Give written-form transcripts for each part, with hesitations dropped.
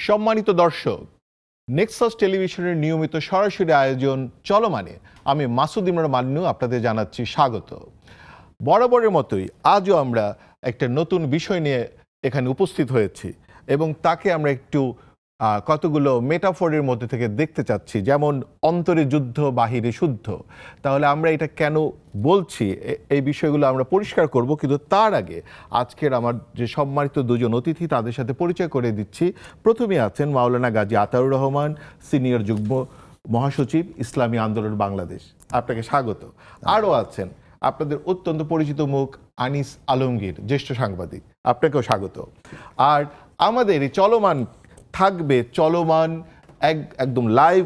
সম্মানিত দর্শক, নেক্সাস টেলিভিশনের নিয়মিত সরাসরি আয়োজন চলমানে আমি মাসুদ ইমরান মান্নু আপনাদের জানাচ্ছি স্বাগত। বরাবরের মতোই আজও আমরা একটা নতুন বিষয় নিয়ে এখানে উপস্থিত হয়েছি এবং তাকে আমরা একটু কতগুলো মেটাফোরের মধ্যে থেকে দেখতে চাচ্ছি, যেমন অন্তরে যুদ্ধ বাহিরে শুদ্ধ। তাহলে আমরা এটা কেন বলছি এই বিষয়গুলো আমরা পরিষ্কার করব, কিন্তু তার আগে আজকের আমার যে সম্মানিত দুজন অতিথি তাদের সাথে পরিচয় করে দিচ্ছি। প্রথমে আছেন মাওলানা গাজী আতাউর রহমান, সিনিয়র যুগ্ম মহাসচিব, ইসলামী আন্দোলন বাংলাদেশ, আপনাকে স্বাগত। আরও আছেন আপনাদের অত্যন্ত পরিচিত মুখ আনিস আলমগীর, জ্যেষ্ঠ সাংবাদিক, আপনাকেও স্বাগত। আর আমাদের এই চলমান থাকবে চলমান একদম লাইভ,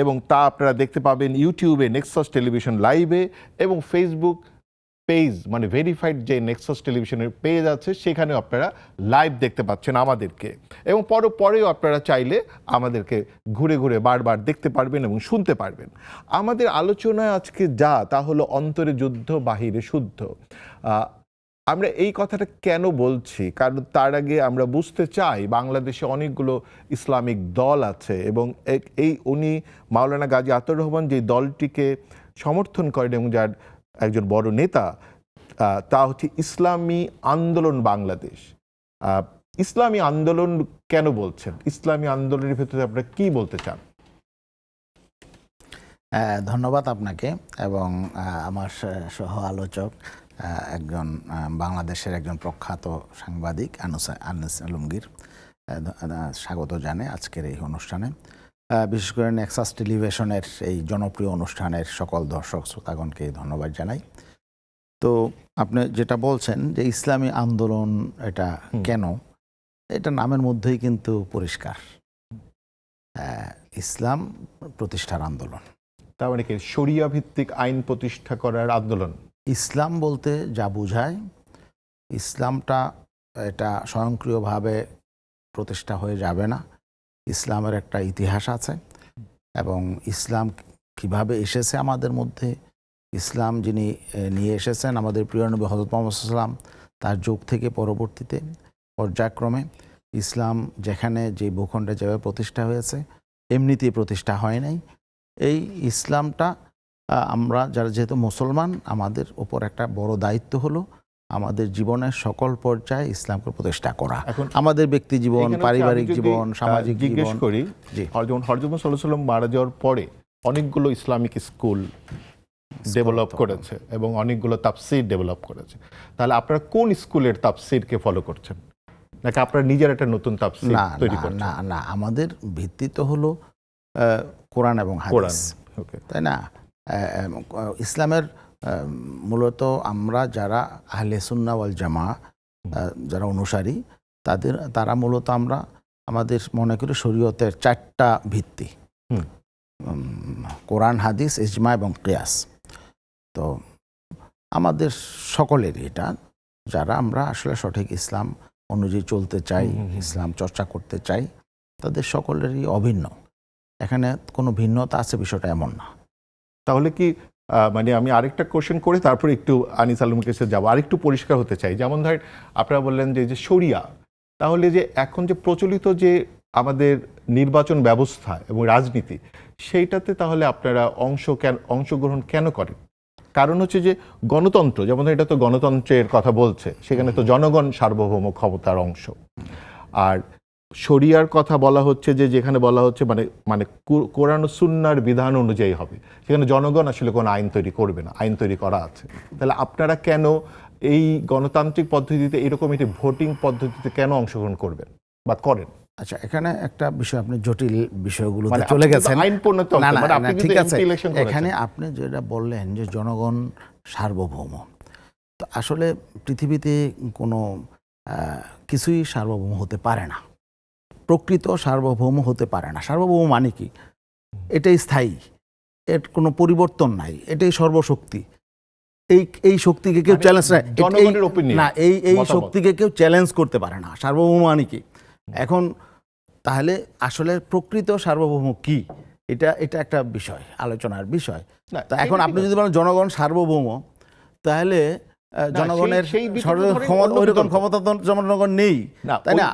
এবং তা আপনারা দেখতে পাবেন ইউটিউবে নেক্সাস টেলিভিশন লাইভে এবং ফেসবুক পেজ, মানে ভেরিফাইড যে নেক্সাস টেলিভিশনের পেজ আছে সেখানেও আপনারা লাইভ দেখতে পাচ্ছেন আমাদেরকে, এবং পরেও আপনারা চাইলে আমাদেরকে ঘুরে ঘুরে বারবার দেখতে পারবেন এবং শুনতে পারবেন। আমাদের আলোচনায় আজকে তা হলো অন্তরে যুদ্ধ বাহিরে শুদ্ধ। আমরা এই কথাটা কেন বলছি, কারণ তার আগে আমরা বুঝতে চাই বাংলাদেশে অনেকগুলো ইসলামিক দল আছে এবং উনি মাওলানা গাজী আতাউর রহমান যে দলটিকে সমর্থন করেন এবং যার একজন বড় নেতা, তা হচ্ছে ইসলামী আন্দোলন বাংলাদেশ। ইসলামী আন্দোলন কেন বলছেন? ইসলামী আন্দোলনের ভেতরে আপনারা কি বলতে চান? ধন্যবাদ আপনাকে এবং আমার সহ আলোচক একজন বাংলাদেশের একজন প্রখ্যাত সাংবাদিক আনিস আলমগীর স্বাগত জানাই আজকের এই অনুষ্ঠানে। বিশেষ করে নেক্সাস টেলিভিশনের এই জনপ্রিয় অনুষ্ঠানের সকল দর্শক শ্রোতাগণকে ধন্যবাদ জানাই। তো আপনি যেটা বলছেন যে ইসলামী আন্দোলন এটা কেন, এটা নামের মধ্যেই কিন্তু পরিষ্কার, ইসলাম প্রতিষ্ঠার আন্দোলন। তার মানে কি শরিয়া ভিত্তিক আইন প্রতিষ্ঠা করার আন্দোলন? ইসলাম বলতে যা বোঝায়, ইসলামটা এটা স্বয়ংক্রিয়ভাবে প্রতিষ্ঠা হয়ে যাবে না। ইসলামের একটা ইতিহাস আছে এবং ইসলাম কিভাবে এসেছে আমাদের মধ্যে, ইসলাম যিনি নিয়ে এসেছেন আমাদের প্রিয় নবী হযরত মুহাম্মদ সাল্লাল্লাহু আলাইহি ওয়াসাল্লাম, তার যুগ থেকে পরবর্তীতে পর্যায়ক্রমে ইসলাম যেখানে যে ভূখণ্ডে যেভাবে প্রতিষ্ঠা হয়েছে এমনিতেই প্রতিষ্ঠা হয় নাই। এই ইসলামটা আমরা যারা যেহেতু মুসলমান, আমাদের ওপর একটা বড় দায়িত্ব হলো আমাদের জীবনের সকল পর্যায়ে ইসলামকে প্রতিষ্ঠা করা। এখন আমাদের ব্যক্তি জীবন, পারিবারিক জীবন, সামাজিক জীবন। জিজ্ঞেস করি, যেমন হযরত মুহাম্মদ সাল্লাল্লাহু আলাইহি ওয়াসাল্লাম মারা যাওয়ার পরে অনেকগুলো ইসলামিক স্কুল ডেভেলপ করেছে এবং অনেকগুলো তাফসীর ডেভেলপ করেছে। তাহলে আপনারা কোন স্কুলের তাফসীরকে ফলো করছেন, নাকি আপনারা নিজের একটা নতুন তাফসীর তৈরি করছেন? না, আমাদের ভিত্তি তো হলো কোরআন এবং হাদিস, তাই না? ইসলামের মূলত আমরা যারা আহলে সুন্নাহ ওয়াল জামাআহ যারা অনুসারী, তারা মূলত আমরা আমাদের মনে করি শরীয়তের 4টা ভিত্তি, কোরআন, হাদিস, ইজমা এবং কিয়াস। তো আমাদের সকলেরই এটা, যারা আমরা আসলে সঠিক ইসলাম অনুযায়ী চলতে চাই, ইসলাম চর্চা করতে চাই, তাদের সকলেরই অভিন্ন। এখানে কোনো ভিন্নতা আছে বিষয়টা এমন না। তাহলে কি মানে আমি আরেকটা কোশ্চেন করে তারপরে একটু আনিস আলমের কাছে যাবো, আরেকটু পরিষ্কার হতে চাই। যেমন ধরেন আপনারা বললেন যে শরিয়া, তাহলে যে এখন যে প্রচলিত যে আমাদের নির্বাচন ব্যবস্থা এবং রাজনীতি, সেইটাতে তাহলে আপনারা অংশগ্রহণ কেন করেন? কারণ হচ্ছে যে গণতন্ত্র, যেমন এটা তো গণতন্ত্রের কথা বলছে, সেখানে তো জনগণ সার্বভৌম ক্ষমতার অংশ। আর শরিয়ার কথা বলা হচ্ছে যে যেখানে বলা হচ্ছে মানে কোরআন ও সুন্নাহর বিধান অনুযায়ী হবে, সেখানে জনগণ আসলে কোনো আইন তৈরি করবে না, আইন তৈরি করা আছে। তাহলে আপনারা কেন এই গণতান্ত্রিক পদ্ধতিতে, এরকম একটি ভোটিং পদ্ধতিতে কেন অংশগ্রহণ করবেন বা করেন? আচ্ছা, এখানে একটা বিষয়, আপনি জটিল বিষয়গুলো চলে গেছেন। না, ঠিক আছে। এখানে আপনি যেটা বললেন যে জনগণ সার্বভৌম, তো আসলে পৃথিবীতে কোনো কিছুই সার্বভৌম হতে পারে না, প্রকৃত সার্বভৌম হতে পারে না। সার্বভৌম মানে কি? এটাই স্থায়ী, এর কোনো পরিবর্তন নাই, এটাই সর্বশক্তি। এই শক্তিকে কেউ চ্যালেঞ্জ না, এই শক্তিকে কেউ চ্যালেঞ্জ করতে পারে না। সার্বভৌম মানে কি? এখন তাহলে আসলে প্রকৃত সার্বভৌম কি, এটা একটা বিষয়, আলোচনার বিষয়। তা এখন আপনি যদি বলেন জনগণ সার্বভৌম, তাহলে জনগণের ওইরকম ক্ষমতা জনগণ নেই, তাই না?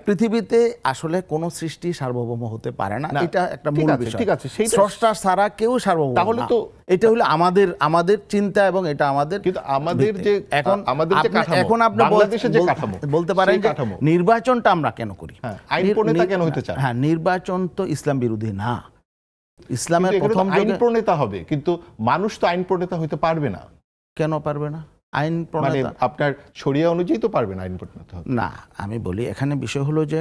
পৃথিবীতে আসলে কোনো সৃষ্টি সার্বভৌম হতে পারে না, না, এটা একটা ঠিক মূল আছে, বিষয়। ঠিক আছে, সেইটা- স্রষ্টা ছাড়া কেউ সার্বভৌম তাহলে না। তো এটা হলো আমাদের চিন্তা এবং এটা আমাদের কিন্তু আমাদের ভিত্তি। যে এখন আমাদের যে কাঠামো, এখন আপনি বাংলাদেশের যে কাঠামো, বলতে পারেন সেই যে কাঠামো। নির্বাচনটা আমরা কেন করি? হ্যাঁ, আইন প্রণেতা কেন হতে চান? হ্যাঁ, নির্বাচন তো ইসলাম বিরোধী না। ইসলামের কিন্তু এখানে তো প্রথম আইন যুগে প্রণেতা হবে, কিন্তু মানুষ তো আইন প্রণেতা হইতে পারবে না। কেন পারবে না? আইন মানে প্রণেতা আপনার শরিয়া অনুযায়ী তো পারবে না আইন প্রণেতা হতে। না, আমি বলি এখানে বিষয় হলো যে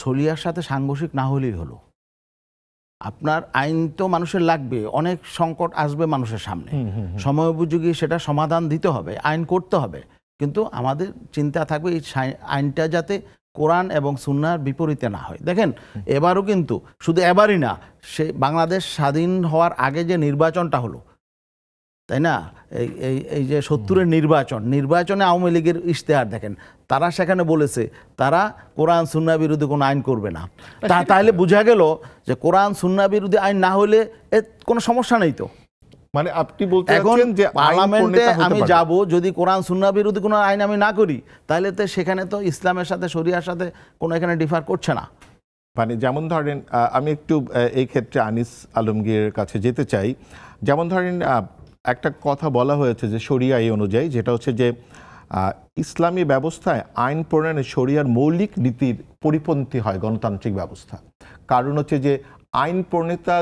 শরিয়ার সাথে সাংঘর্ষিক না হলেই হলো। আপনার আইন তো মানুষের লাগবে, অনেক সংকট আসবে মানুষের সামনে, সময় উপযোগী সেটা সমাধান দিতে হবে, আইন করতে হবে, কিন্তু আমাদের চিন্তা থাকবে এই আইনটা যাতে কোরআন এবং সুন্নাহর বিপরীতে না হয়। দেখেন, এবারও কিন্তু শুধু এবারই না, সে বাংলাদেশ স্বাধীন হওয়ার আগে যে নির্বাচনটা হলো, তাই না, এই যে ৭০-এর নির্বাচনে আওয়ামী লীগের ইশতেহার দেখেন, তারা সেখানে বলেছে তারা কোরআন সুন্নাহ বিরোধী কোনো আইন করবে না। তাহলে বোঝা গেল যে কোরআন সুন্নাহ বিরোধী আইন না হলে কোনো সমস্যা নেই তো। মানে আপনি বলতে এখন চাচ্ছেন যে আইন পার্লামেন্টে প্রণেতা হতে আমি পারবে। যাব, যদি কোরআন সুন্নাহ বিরোধী কোনো আইন আমি না করি, তাহলে তো সেখানে তো ইসলামের সাথে শরিয়ার সাথে কোনো এখানে ডিফার করছে না। মানে যেমন ধরেন, আমি একটু এই ক্ষেত্রে আনিস আলমগীরের কাছে যেতে চাই। যেমন ধরেন, একটা কথা বলা হয়েছে যে শরিয়া এই অনুযায়ী, যেটা হচ্ছে যে ইসলামী ব্যবস্থায় আইন প্রণয়নে শরিয়ার মৌলিক নীতির পরিপন্থী হয় গণতান্ত্রিক ব্যবস্থা। কারণ হচ্ছে যে আইন প্রণেতা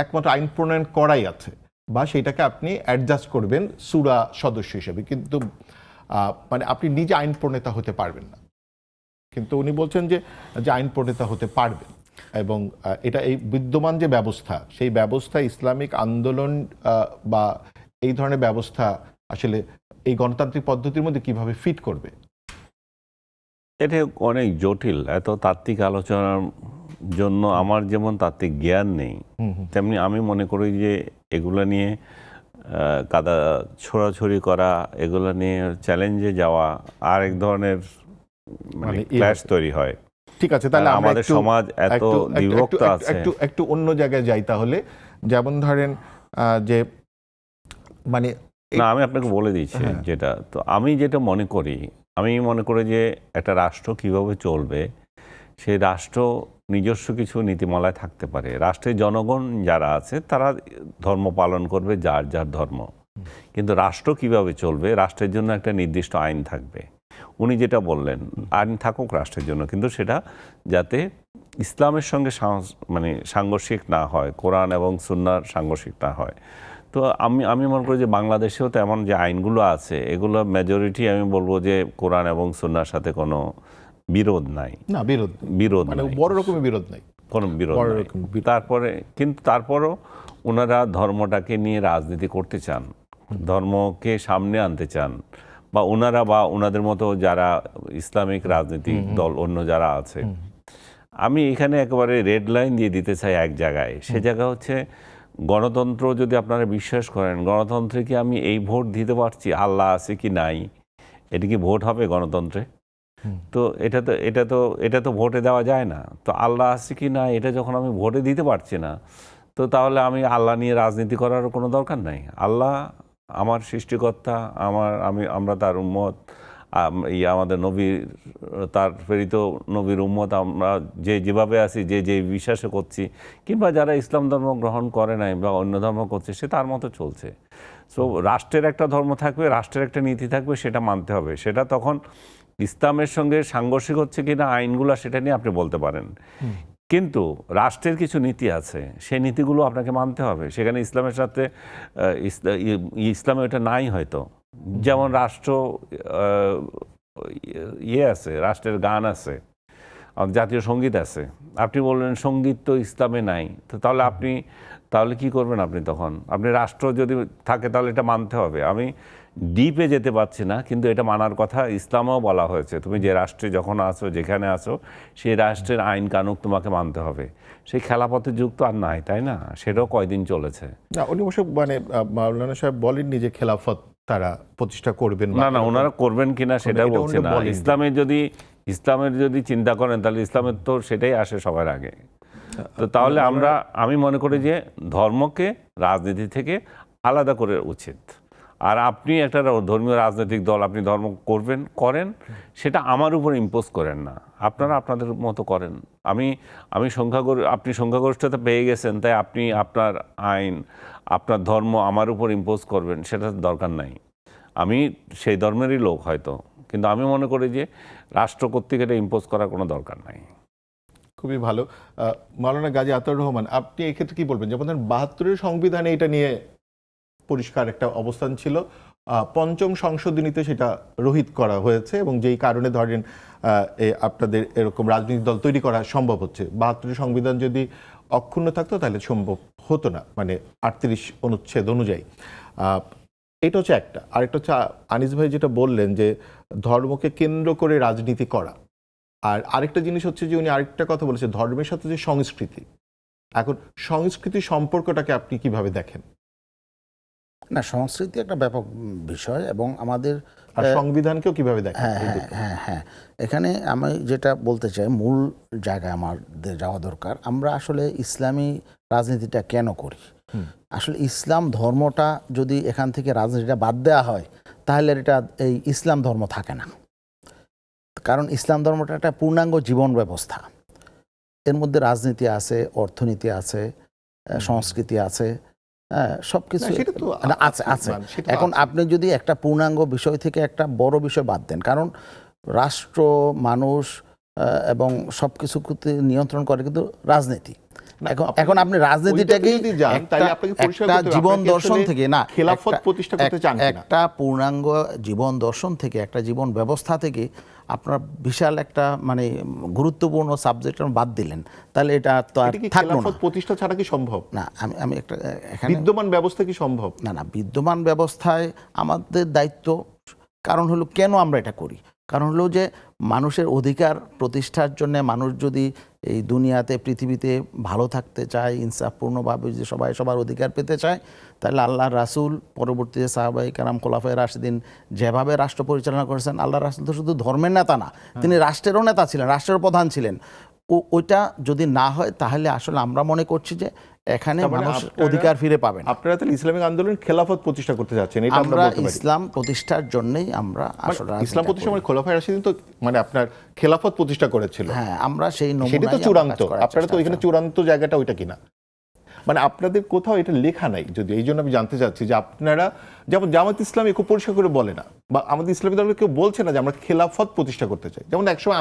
একমাত্র আইন প্রণয়ন করাই আছে, বা সেটাকে আপনি অ্যাডজাস্ট করবেন সূরা সদস্য হিসেবে, কিন্তু মানে আপনি নিজে আইন প্রণেতা হতে পারবেন না। কিন্তু উনি বলছেন যে আইন প্রণেতা হতে পারবেন, এবং এটা এই বিদ্যমান যে ব্যবস্থা, সেই ব্যবস্থা ইসলামিক আন্দোলন বা এই ধরনের ব্যবস্থা আসলে এই গণতান্ত্রিক পদ্ধতির মধ্যে কিভাবে ফিট করবে। এটা অনেক জটিল। এত তাত্ত্বিক আলোচনার জন্য আমার যেমন তাত্ত্বিক জ্ঞান নেই, তেমনি আমি মনে করি যে এগুলো নিয়ে কাদা ছোড়াছড়ি করা, এগুলো নিয়ে চ্যালেঞ্জে যাওয়া আর এক ধরনের মানে ক্ল্যাশ তৈরি হয়। ঠিক আছে, তাহলে আমাদের সমাজ এত বিভক্ত আছে। একটু অন্য জায়গায় যাই তাহলে। যেমন ধরেন যে মানে না, আমি আপনাকে বলে দিচ্ছি যেটা, তো আমি যেটা মনে করি, আমি মনে করি যে একটা রাষ্ট্র কিভাবে চলবে, সেই রাষ্ট্র নিজস্ব কিছু নীতিমালায় থাকতে পারে। রাষ্ট্রের জনগণ যারা আছে তারা ধর্ম পালন করবে, যার যার ধর্ম, কিন্তু রাষ্ট্র কিভাবে চলবে, রাষ্ট্রের জন্য একটা নির্দিষ্ট আইন থাকবে। উনি যেটা বললেন, আইন থাকুক রাষ্ট্রের জন্য, কিন্তু সেটা যাতে ইসলামের সঙ্গে মানে সাংঘর্ষিক না হয়, কোরআন এবং সুন্নাহর সাংঘর্ষিক না হয়। তো আমি মনে করি যে বাংলাদেশেও তো এমন যে আইনগুলো আছে, এগুলো মেজরিটি আমি বলবো যে কোরআন এবং সুন্নাহর সাথে কোনো বিরোধ নাই। না, বিরোধ মানে বড় রকমের বিরোধ নাই, কোনো বিরোধ নাই। তারপরে কিন্তু তারপরও ওনারা ধর্মটাকে নিয়ে রাজনীতি করতে চান, ধর্মকে সামনে আনতে চান, বা ওনারা বা ওনাদের মতো যারা ইসলামিক রাজনৈতিক দল অন্য যারা আছে। আমি এখানে একেবারে রেড লাইন দিয়ে দিতে চাই এক জায়গায়, সে জায়গা হচ্ছে গণতন্ত্র। যদি আপনারা বিশ্বাস করেন গণতন্ত্রে কি আমি এই ভোট দিতে পারছি আল্লাহ আছে কি নাই, এটা কি ভোট হবে গণতন্ত্রে? তো এটা তো ভোটে দেওয়া যায় না। তো আল্লাহ আছে কি না এটা যখন আমি ভোটে দিতে পারছি না, তো তাহলে আমি আল্লাহ নিয়ে রাজনীতি করার কোনো দরকার নাই। আল্লাহ আমার সৃষ্টিকর্তা, আমরা তার উম্মত, আমাদের নবীর, তার প্রেরিত নবীর উম্মত। আমরা যেভাবে আছি, যে বিশ্বাসে করছি, কিংবা যারা ইসলাম ধর্ম গ্রহণ করে নাই বা অন্য ধর্ম করছে, সে তার মতো চলছে। সো রাষ্ট্রের একটা ধর্ম থাকবে, রাষ্ট্রের একটা নীতি থাকবে, সেটা মানতে হবে। সেটা তখন ইসলামের সঙ্গে সাংঘর্ষিক হচ্ছে কিনা আইনগুলো, সেটা নিয়ে আপনি বলতে পারেন, কিন্তু রাষ্ট্রের কিছু নীতি আছে, সেই নীতিগুলো আপনাকে মানতে হবে। সেখানে ইসলামের সাথে ইসলামে ওটা নাই হয়তো। যেমন রাষ্ট্র আছে, রাষ্ট্রের গান আছে, জাতীয় সঙ্গীত আছে। আপনি বললেন সঙ্গীত তো ইসলামে নাই, তো তাহলে কি করবেন আপনি? তখন আপনি রাষ্ট্র যদি থাকে তাহলে এটা মানতে হবে। আমি ডিপে যেতে পারছি না, কিন্তু এটা মানার কথা ইসলামেও বলা হয়েছে। তুমি যে রাষ্ট্রে যখন আছো, যেখানে আছো, সেই রাষ্ট্রের আইন কানুন তোমাকে মানতে হবে। সেই খেলাপথের যুগ তো আর নাই, তাই না? সেটাও কয়দিন চলেছে। না, উনি অবশ্য মানে মাওলানা সাহেব বলেননি যে খেলাফত তারা প্রতিষ্ঠা করবেন। না, ওনারা করবেন কিনা সেটা বলছি না। ইসলামের যদি চিন্তা করেন, তাহলে ইসলামের তো সেটাই আসে সবার আগে। তো তাহলে আমি মনে করি যে ধর্মকে রাজনীতি থেকে আলাদা করে উচিত। আর আপনি একটা ধর্মীয় রাজনৈতিক দল, আপনি ধর্ম করেন, সেটা আমার উপর ইম্পোজ করেন না, আপনারা আপনাদের মতো করেন। আপনি সংখ্যাগরিষ্ঠতা পেয়ে গেছেন, তাই আপনি আপনার আইন, আপনার ধর্ম আমার উপর ইম্পোজ করবেন, সেটা দরকার নাই। আমি সেই ধর্মেরই লোক হয়তো, কিন্তু আমি মনে করি যে রাষ্ট্র কর্তৃক এটা ইম্পোজ করার কোনো দরকার নাই। খুবই ভালো। মাওলানা গাজী আতাউর রহমান, আপনি এক্ষেত্রে কি বলবেন? যেমন ধরেন ৭২-এর সংবিধানে এটা নিয়ে পরিষ্কার একটা অবস্থান ছিল, পঞ্চম সংশোধনীতে সেটা রহিত করা হয়েছে, এবং যেই কারণে ধরেন আপনাদের এরকম রাজনৈতিক দল তৈরি করা সম্ভব হচ্ছে। ৭২-এর সংবিধান যদি অক্ষুণ্ণ থাকতো তাহলে সম্ভব হতো না, মানে ৩৮ অনুচ্ছেদ অনুযায়ী। এটা হচ্ছে একটা। আরেকটা হচ্ছে আনিস ভাই যেটা বললেন যে ধর্মকে কেন্দ্র করে রাজনীতি করা, আর আরেকটা জিনিস হচ্ছে যে উনি আরেকটা কথা বলেছে, ধর্মের সাথে যে সংস্কৃতি। এখন সংস্কৃতি সম্পর্কটাকে আপনি কিভাবে দেখেন? না, সংস্কৃতি একটা ব্যাপক বিষয়, এবং আমাদের আর সংবিধানকেও কিভাবে দেখেন? হ্যাঁ, এখানে আমি যেটা বলতে চাই, মূল জায়গায় আমাদের যাওয়া দরকার। আমরা আসলে ইসলামী রাজনীতিটা কেন করি? আসলে ইসলাম ধর্মটা যদি এখান থেকে রাজনীতিটা বাদ দেওয়া হয়, তাহলে এটা এই ইসলাম ধর্ম থাকে না। কারণ ইসলাম ধর্মটা একটা পূর্ণাঙ্গ জীবন ব্যবস্থা। এর মধ্যে রাজনীতি আছে, অর্থনীতি আছে, সংস্কৃতি আছে, সবকিছু আছে। এখন আপনি যদি একটা পূর্ণাঙ্গ বিষয় থেকে একটা বড় বিষয় বাদ দেন, কারণ রাষ্ট্র, মানুষ এবং সবকিছু নিয়ন্ত্রণ করে কিন্তু রাজনীতি। এখন আপনি রাজনীতিটাকে একটা জীবন দর্শন থেকে না, খেলাফত প্রতিষ্ঠা করতে চান, একটা পূর্ণাঙ্গ জীবন দর্শন থেকে, একটা জীবন ব্যবস্থা থেকে আপনার বিশাল একটা মানে গুরুত্বপূর্ণ সাবজেক্ট বাদ দিলেন, তাহলে এটা তো আর থাকলো না। প্রতিষ্ঠা ছাড়া কি সম্ভব? না, আমি একটা এখানে বিদ্যমান ব্যবস্থা কি সম্ভব? না, বিদ্যমান ব্যবস্থায় আমাদের দায়িত্ব। কারণ হলো কেন আমরা এটা করি? কারণ হলো যে মানুষের অধিকার প্রতিষ্ঠার জন্য, মানুষ যদি এই দুনিয়াতে, পৃথিবীতে ভালো থাকতে চায়, ইনসাফপূর্ণভাবে যদি সবাই সবার অধিকার পেতে চায়, তাহলে আল্লাহর রাসূল, পরবর্তীতে সাহাবায়ে কেরাম, খোলাফায়ে রাশিদিন যেভাবে রাষ্ট্র পরিচালনা করেছেন, আল্লাহর রাসূল তো শুধু ধর্মের নেতা না, তিনি রাষ্ট্রেরও নেতা ছিলেন, রাষ্ট্রের প্রধান ছিলেন। ওইটা যদি না হয়, তাহলে আসলে আমরা মনে করছি যে এখানে মানুষ অধিকার ফিরে পাবেন। আপনারা তাহলে ইসলামিক আন্দোলন খেলাফত প্রতিষ্ঠা করতে যাচ্ছেন, এটা আমরা বলতে পারি। ইসলাম প্রতিষ্ঠার জন্যই আমরা আসলে ইসলাম প্রতিষ্ঠা মানে খোলাফায়ে রাশিদিন তো মানে আপনার খেলাফত প্রতিষ্ঠা করেছিল। হ্যাঁ, আমরা সেই নমুনাই, সেটা তো চূড়ান্ত। আপনারা তো ওইখানে চূড়ান্ত জায়গাটা ওইটা কিনা, মানে আপনাদের কোথাও এটা লেখা নাই। যদি এই জন্য আমি জানতে চাচ্ছি যে আপনারা, যেমন জামাত ইসলামী খুব পরিষ্কার করে বলে না, বা আমাদের ইসলামী দল কেউ বলছে না যে আমরা খেলাফত প্রতিষ্ঠা করতে চাই। যেমন একসময়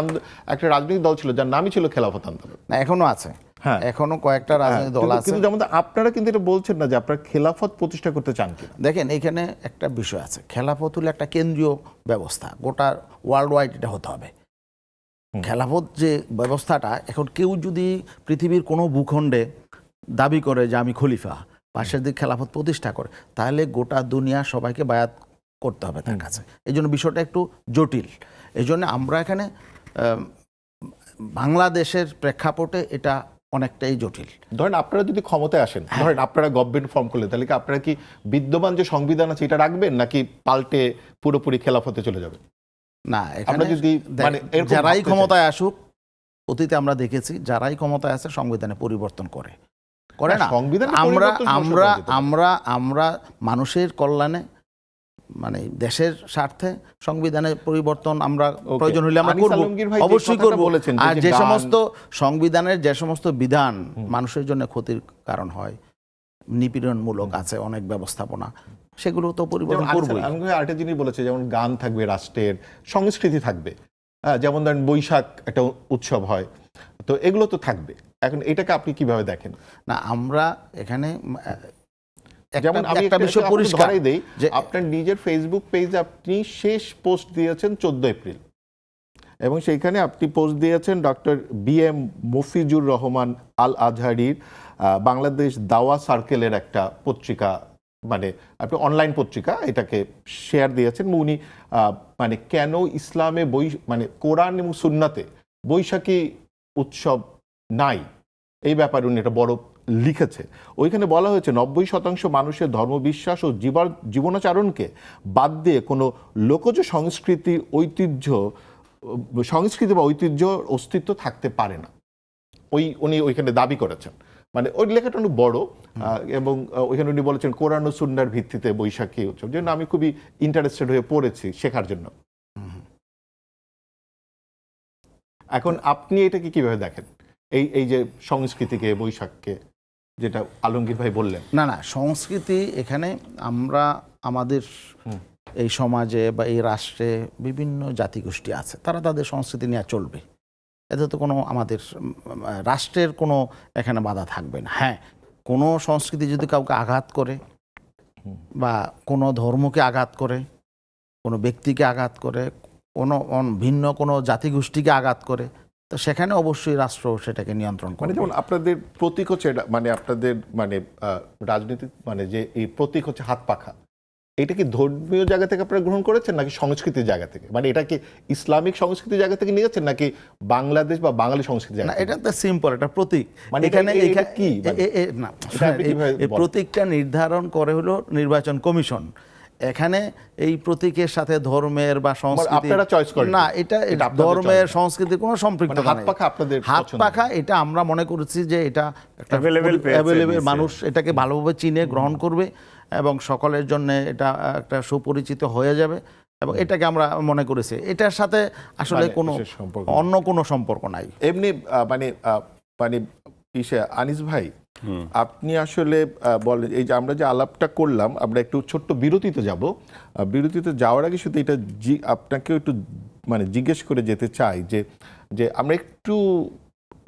একটা রাজনৈতিক দল ছিল যার নামই ছিল খেলাফত আন্দোলন, না এখনো আছে। হ্যাঁ, এখনো কয়েকটা রাজনৈতিক দল আছে, কিন্তু যেমন আপনারা কিন্তু এটা বলছেন না যে আপনারা খেলাফত প্রতিষ্ঠা করতে চান কিনা। দেখেন, এখানে একটা বিষয় আছে, খেলাফত হলো একটা কেন্দ্রীয় ব্যবস্থা, গোটা ওয়ার্ল্ড ওয়াইড এটা হতে হবে। খেলাফত যে ব্যবস্থাটা, এখন কেউ যদি পৃথিবীর কোনো ভূখণ্ডে দাবি করে যে আমি খলিফা, পাশের দিক খেলাফত প্রতিষ্ঠা করে, তাহলে গোটা দুনিয়া সবাইকে বায়াত করতে হবে তার কাছে। এই জন্য বিষয়টা একটু জটিল। এই জন্য আমরা এখানে বাংলাদেশের প্রেক্ষাপটে এটা অনেকটাই জটিল। ধরেন আপনারা যদি ক্ষমতায় আসেন, ধরেন আপনারা গভর্নমেন্ট ফর্ম করলে, তাহলে কি আপনারা কি বিদ্যমান যে সংবিধান আছে এটা রাখবেন, নাকি পাল্টে পুরোপুরি খেলাফতে চলে যাবে? না, এখানে যদি মানে যারাই ক্ষমতায় আসুক, অতীতে আমরা দেখেছি যারাই ক্ষমতায় আছে সংবিধানে পরিবর্তন করে না। আমরা মানুষের কল্যাণে, মানে দেশের স্বার্থে সংবিধানের পরিবর্তন আমরা প্রয়োজন হলে আমরা করব, অবশ্যই করব। আর যে সমস্ত সংবিধানের যে সমস্ত বিধান মানুষের জন্য ক্ষতির কারণ হয়, নিপীড়নমূলক আছে অনেক ব্যবস্থাপনা, সেগুলো তো পরিবর্তন করবই। আরেকটা জিনিস বলেছে, যেমন গান থাকবে, রাষ্ট্রের সংস্কৃতি থাকবে, যেমন ধরেন বৈশাখ একটা উৎসব হয়, তো এগুলো তো থাকবে। এখন এটাকে আপনি কিভাবে দেখেন? না, আমরা এখানে যেমন আমি একটা বিষয় পরিষ্কারই দেই, যে আপনার নিজের ফেসবুক পেজে আপনি শেষ পোস্ট দিয়েছেন 14 এপ্রিল, এবং সেইখানে আপনি পোস্ট দিয়েছেন ডক্টর BM মফিজুর রহমান আল আজহারির বাংলাদেশ দাওয়া সার্কেলের একটা পত্রিকা, মানে আপনি অনলাইন পত্রিকা, এটাকে শেয়ার দিয়েছেন। উনি মানে কেন ইসলামে মানে কোরআন এবং সুন্নাতে বৈশাখী উৎসব নাই, এই ব্যাপারে উনি এটা বড় লিখেছে। ওইখানে বলা হয়েছে 90% মানুষের ধর্মবিশ্বাস ও জীবনাচরণকে বাদ দিয়ে কোনো লোকজ সংস্কৃতি বা ঐতিহ্য অস্তিত্ব থাকতে পারে না। উনি ওইখানে দাবি করেছেন, মানে ওই লেখাটা অনেক বড়, এবং ওইখানে উনি বলেছেন কোরআন ও সুন্নাহর ভিত্তিতে বৈশাখী উৎসব, জন্য আমি খুবই ইন্টারেস্টেড হয়ে পড়েছি শেখার জন্য। এখন আপনি এটাকে কিভাবে দেখেন, এই যে সংস্কৃতিকে, বৈশাখকে, যেটা আলমগীর ভাই বললেন? না না, সংস্কৃতি এখানে আমরা আমাদের এই সমাজে বা এই রাষ্ট্রে বিভিন্ন জাতিগোষ্ঠী আছে, তারা তাদের সংস্কৃতি নিয়ে চলবে, এতে তো কোনো আমাদের রাষ্ট্রের কোনো এখানে বাধা থাকবে না। হ্যাঁ, কোনো সংস্কৃতি যদি কাউকে আঘাত করে বা কোনো ধর্মকে আঘাত করে, কোনো ব্যক্তিকে আঘাত করে, কোনো ভিন্ন কোনো জাতিগোষ্ঠীকে আঘাত করে, তো সেখানে অবশ্যই রাষ্ট্র সেটাকে নিয়ন্ত্রণ করে। মানে যেমন আপনাদের প্রতীক হচ্ছে এটা, মানে আপনাদের মানে রাজনীতি মানে যে এই প্রতীক হচ্ছে হাত পাখা, এটা কি ধর্মীয় জায়গা থেকে আপনারা গ্রহণ করেছেন নাকি সংস্কৃতির জায়গা থেকে? মানে এটা কি ইসলামিক সংস্কৃতির জায়গা থেকে নিয়েছেন নাকি বাংলাদেশ বা বাঙালি সংস্কৃতির জায়গা না, থেকে? এটা তো সিম্পল, এটা প্রতীক। মানে এখানে এটা কি মানে? না, এটা আপনি কিভাবে এই বলেন? প্রতীকটা নির্ধারণ করে হলো নির্বাচন কমিশন। এখানে এই প্রতীকের সাথে ধর্মের বা সংস্কৃতি আপনারা চয়েস করেন? না, এটা এটা আপনাদের ধর্মের choice? সংস্কৃতির কোনো সম্পৃক্ততা মানে হাত নেই। পাখা আপনাদের হাত পছন্দ? পাখা এটা আমরা মনে করছি যে এটা একটা Available পেয়েছে available, নিচে। মানুষ এটাকে ভালোভাবে চিনে গ্রহণ করবে এবং সকলের জন্য এটা একটা সুপরিচিত হয়ে যাবে, এবং এটাকে আমরা মনে করেছি এটার সাথে আসলে মানে কোনো বিশেষ সম্পর্ক অন্য কোনো সম্পর্ক নাই। এমনি মানে মানে আনিস ভাই, আপনি আসলে বলেন, এই যে আমরা যে আলাপটা করলাম, আমরা একটু ছোট্ট বিরতিতে যাব। বিরতিতে যাওয়ার আগে শুধু এটা আপনাকে একটু মানে জিজ্ঞেস করে যেতে চাই যে যে আমরা একটু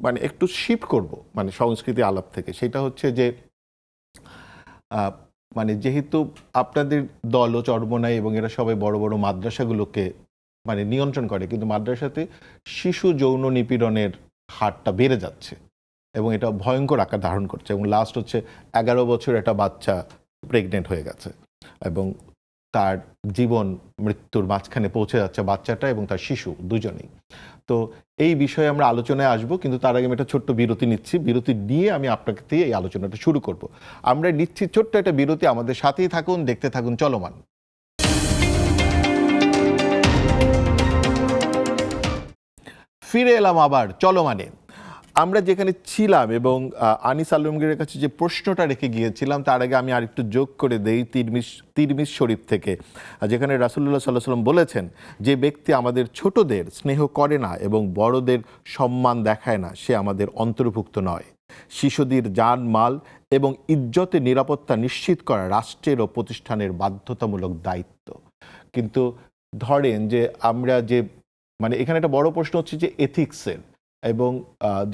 মানে একটু শিফট করব মানে সংস্কৃতি আলাপ থেকে। সেটা হচ্ছে যে মানে যেহেতু আপনাদের দল ও চরমোনাই এবং এরা সবাই বড় বড় মাদ্রাসাগুলোকে মানে নিয়ন্ত্রণ করে, কিন্তু মাদ্রাসাতে শিশু যৌন নিপীড়নের হারটা বেড়ে যাচ্ছে এবং এটা ভয়ঙ্কর আকার ধারণ করছে, এবং লাস্ট হচ্ছে 11 বছর একটা বাচ্চা প্রেগনেন্ট হয়ে গেছে এবং তার জীবন মৃত্যুর মাঝখানে পৌঁছে যাচ্ছে বাচ্চাটা এবং তার শিশু দুজনেই। তো এই বিষয়ে আমরা আলোচনায় আসবো, কিন্তু তার আগে আমি একটা ছোট্ট বিরতি নিচ্ছি। বিরতি নিয়ে আমি আপনাকে দিয়ে এই আলোচনাটা শুরু করব। আমরা নিচ্ছি ছোট্ট একটা বিরতি, আমাদের সাথেই থাকুন, দেখতে থাকুন চলমান। ফিরে এলাম আবার চলমানে। আমরা যেখানে ছিলাম এবং আনিস আলমগীরের কাছে যে প্রশ্নটা রেখে গিয়েছিলাম, তার আগে আমি আরেকটু যোগ করে দেই তিরমিজ শরীফ থেকে, যেখানে রাসূলুল্লাহ সাল্লাল্লাহু আলাইহি ওয়াসাল্লাম বলেছেন, যে ব্যক্তি আমাদের ছোটদের স্নেহ করে না এবং বড়দের সম্মান দেখায় না, সে আমাদের অন্তর্ভুক্ত নয়। শিশুদের জান মাল এবং ইজ্জতের নিরাপত্তা নিশ্চিত করা রাষ্ট্রের ও প্রতিষ্ঠানের বাধ্যতামূলক দায়িত্ব। কিন্তু ধরেন যে আমরা যে মানে এখানে একটা বড় প্রশ্ন হচ্ছে যে এথিক্সের, এবং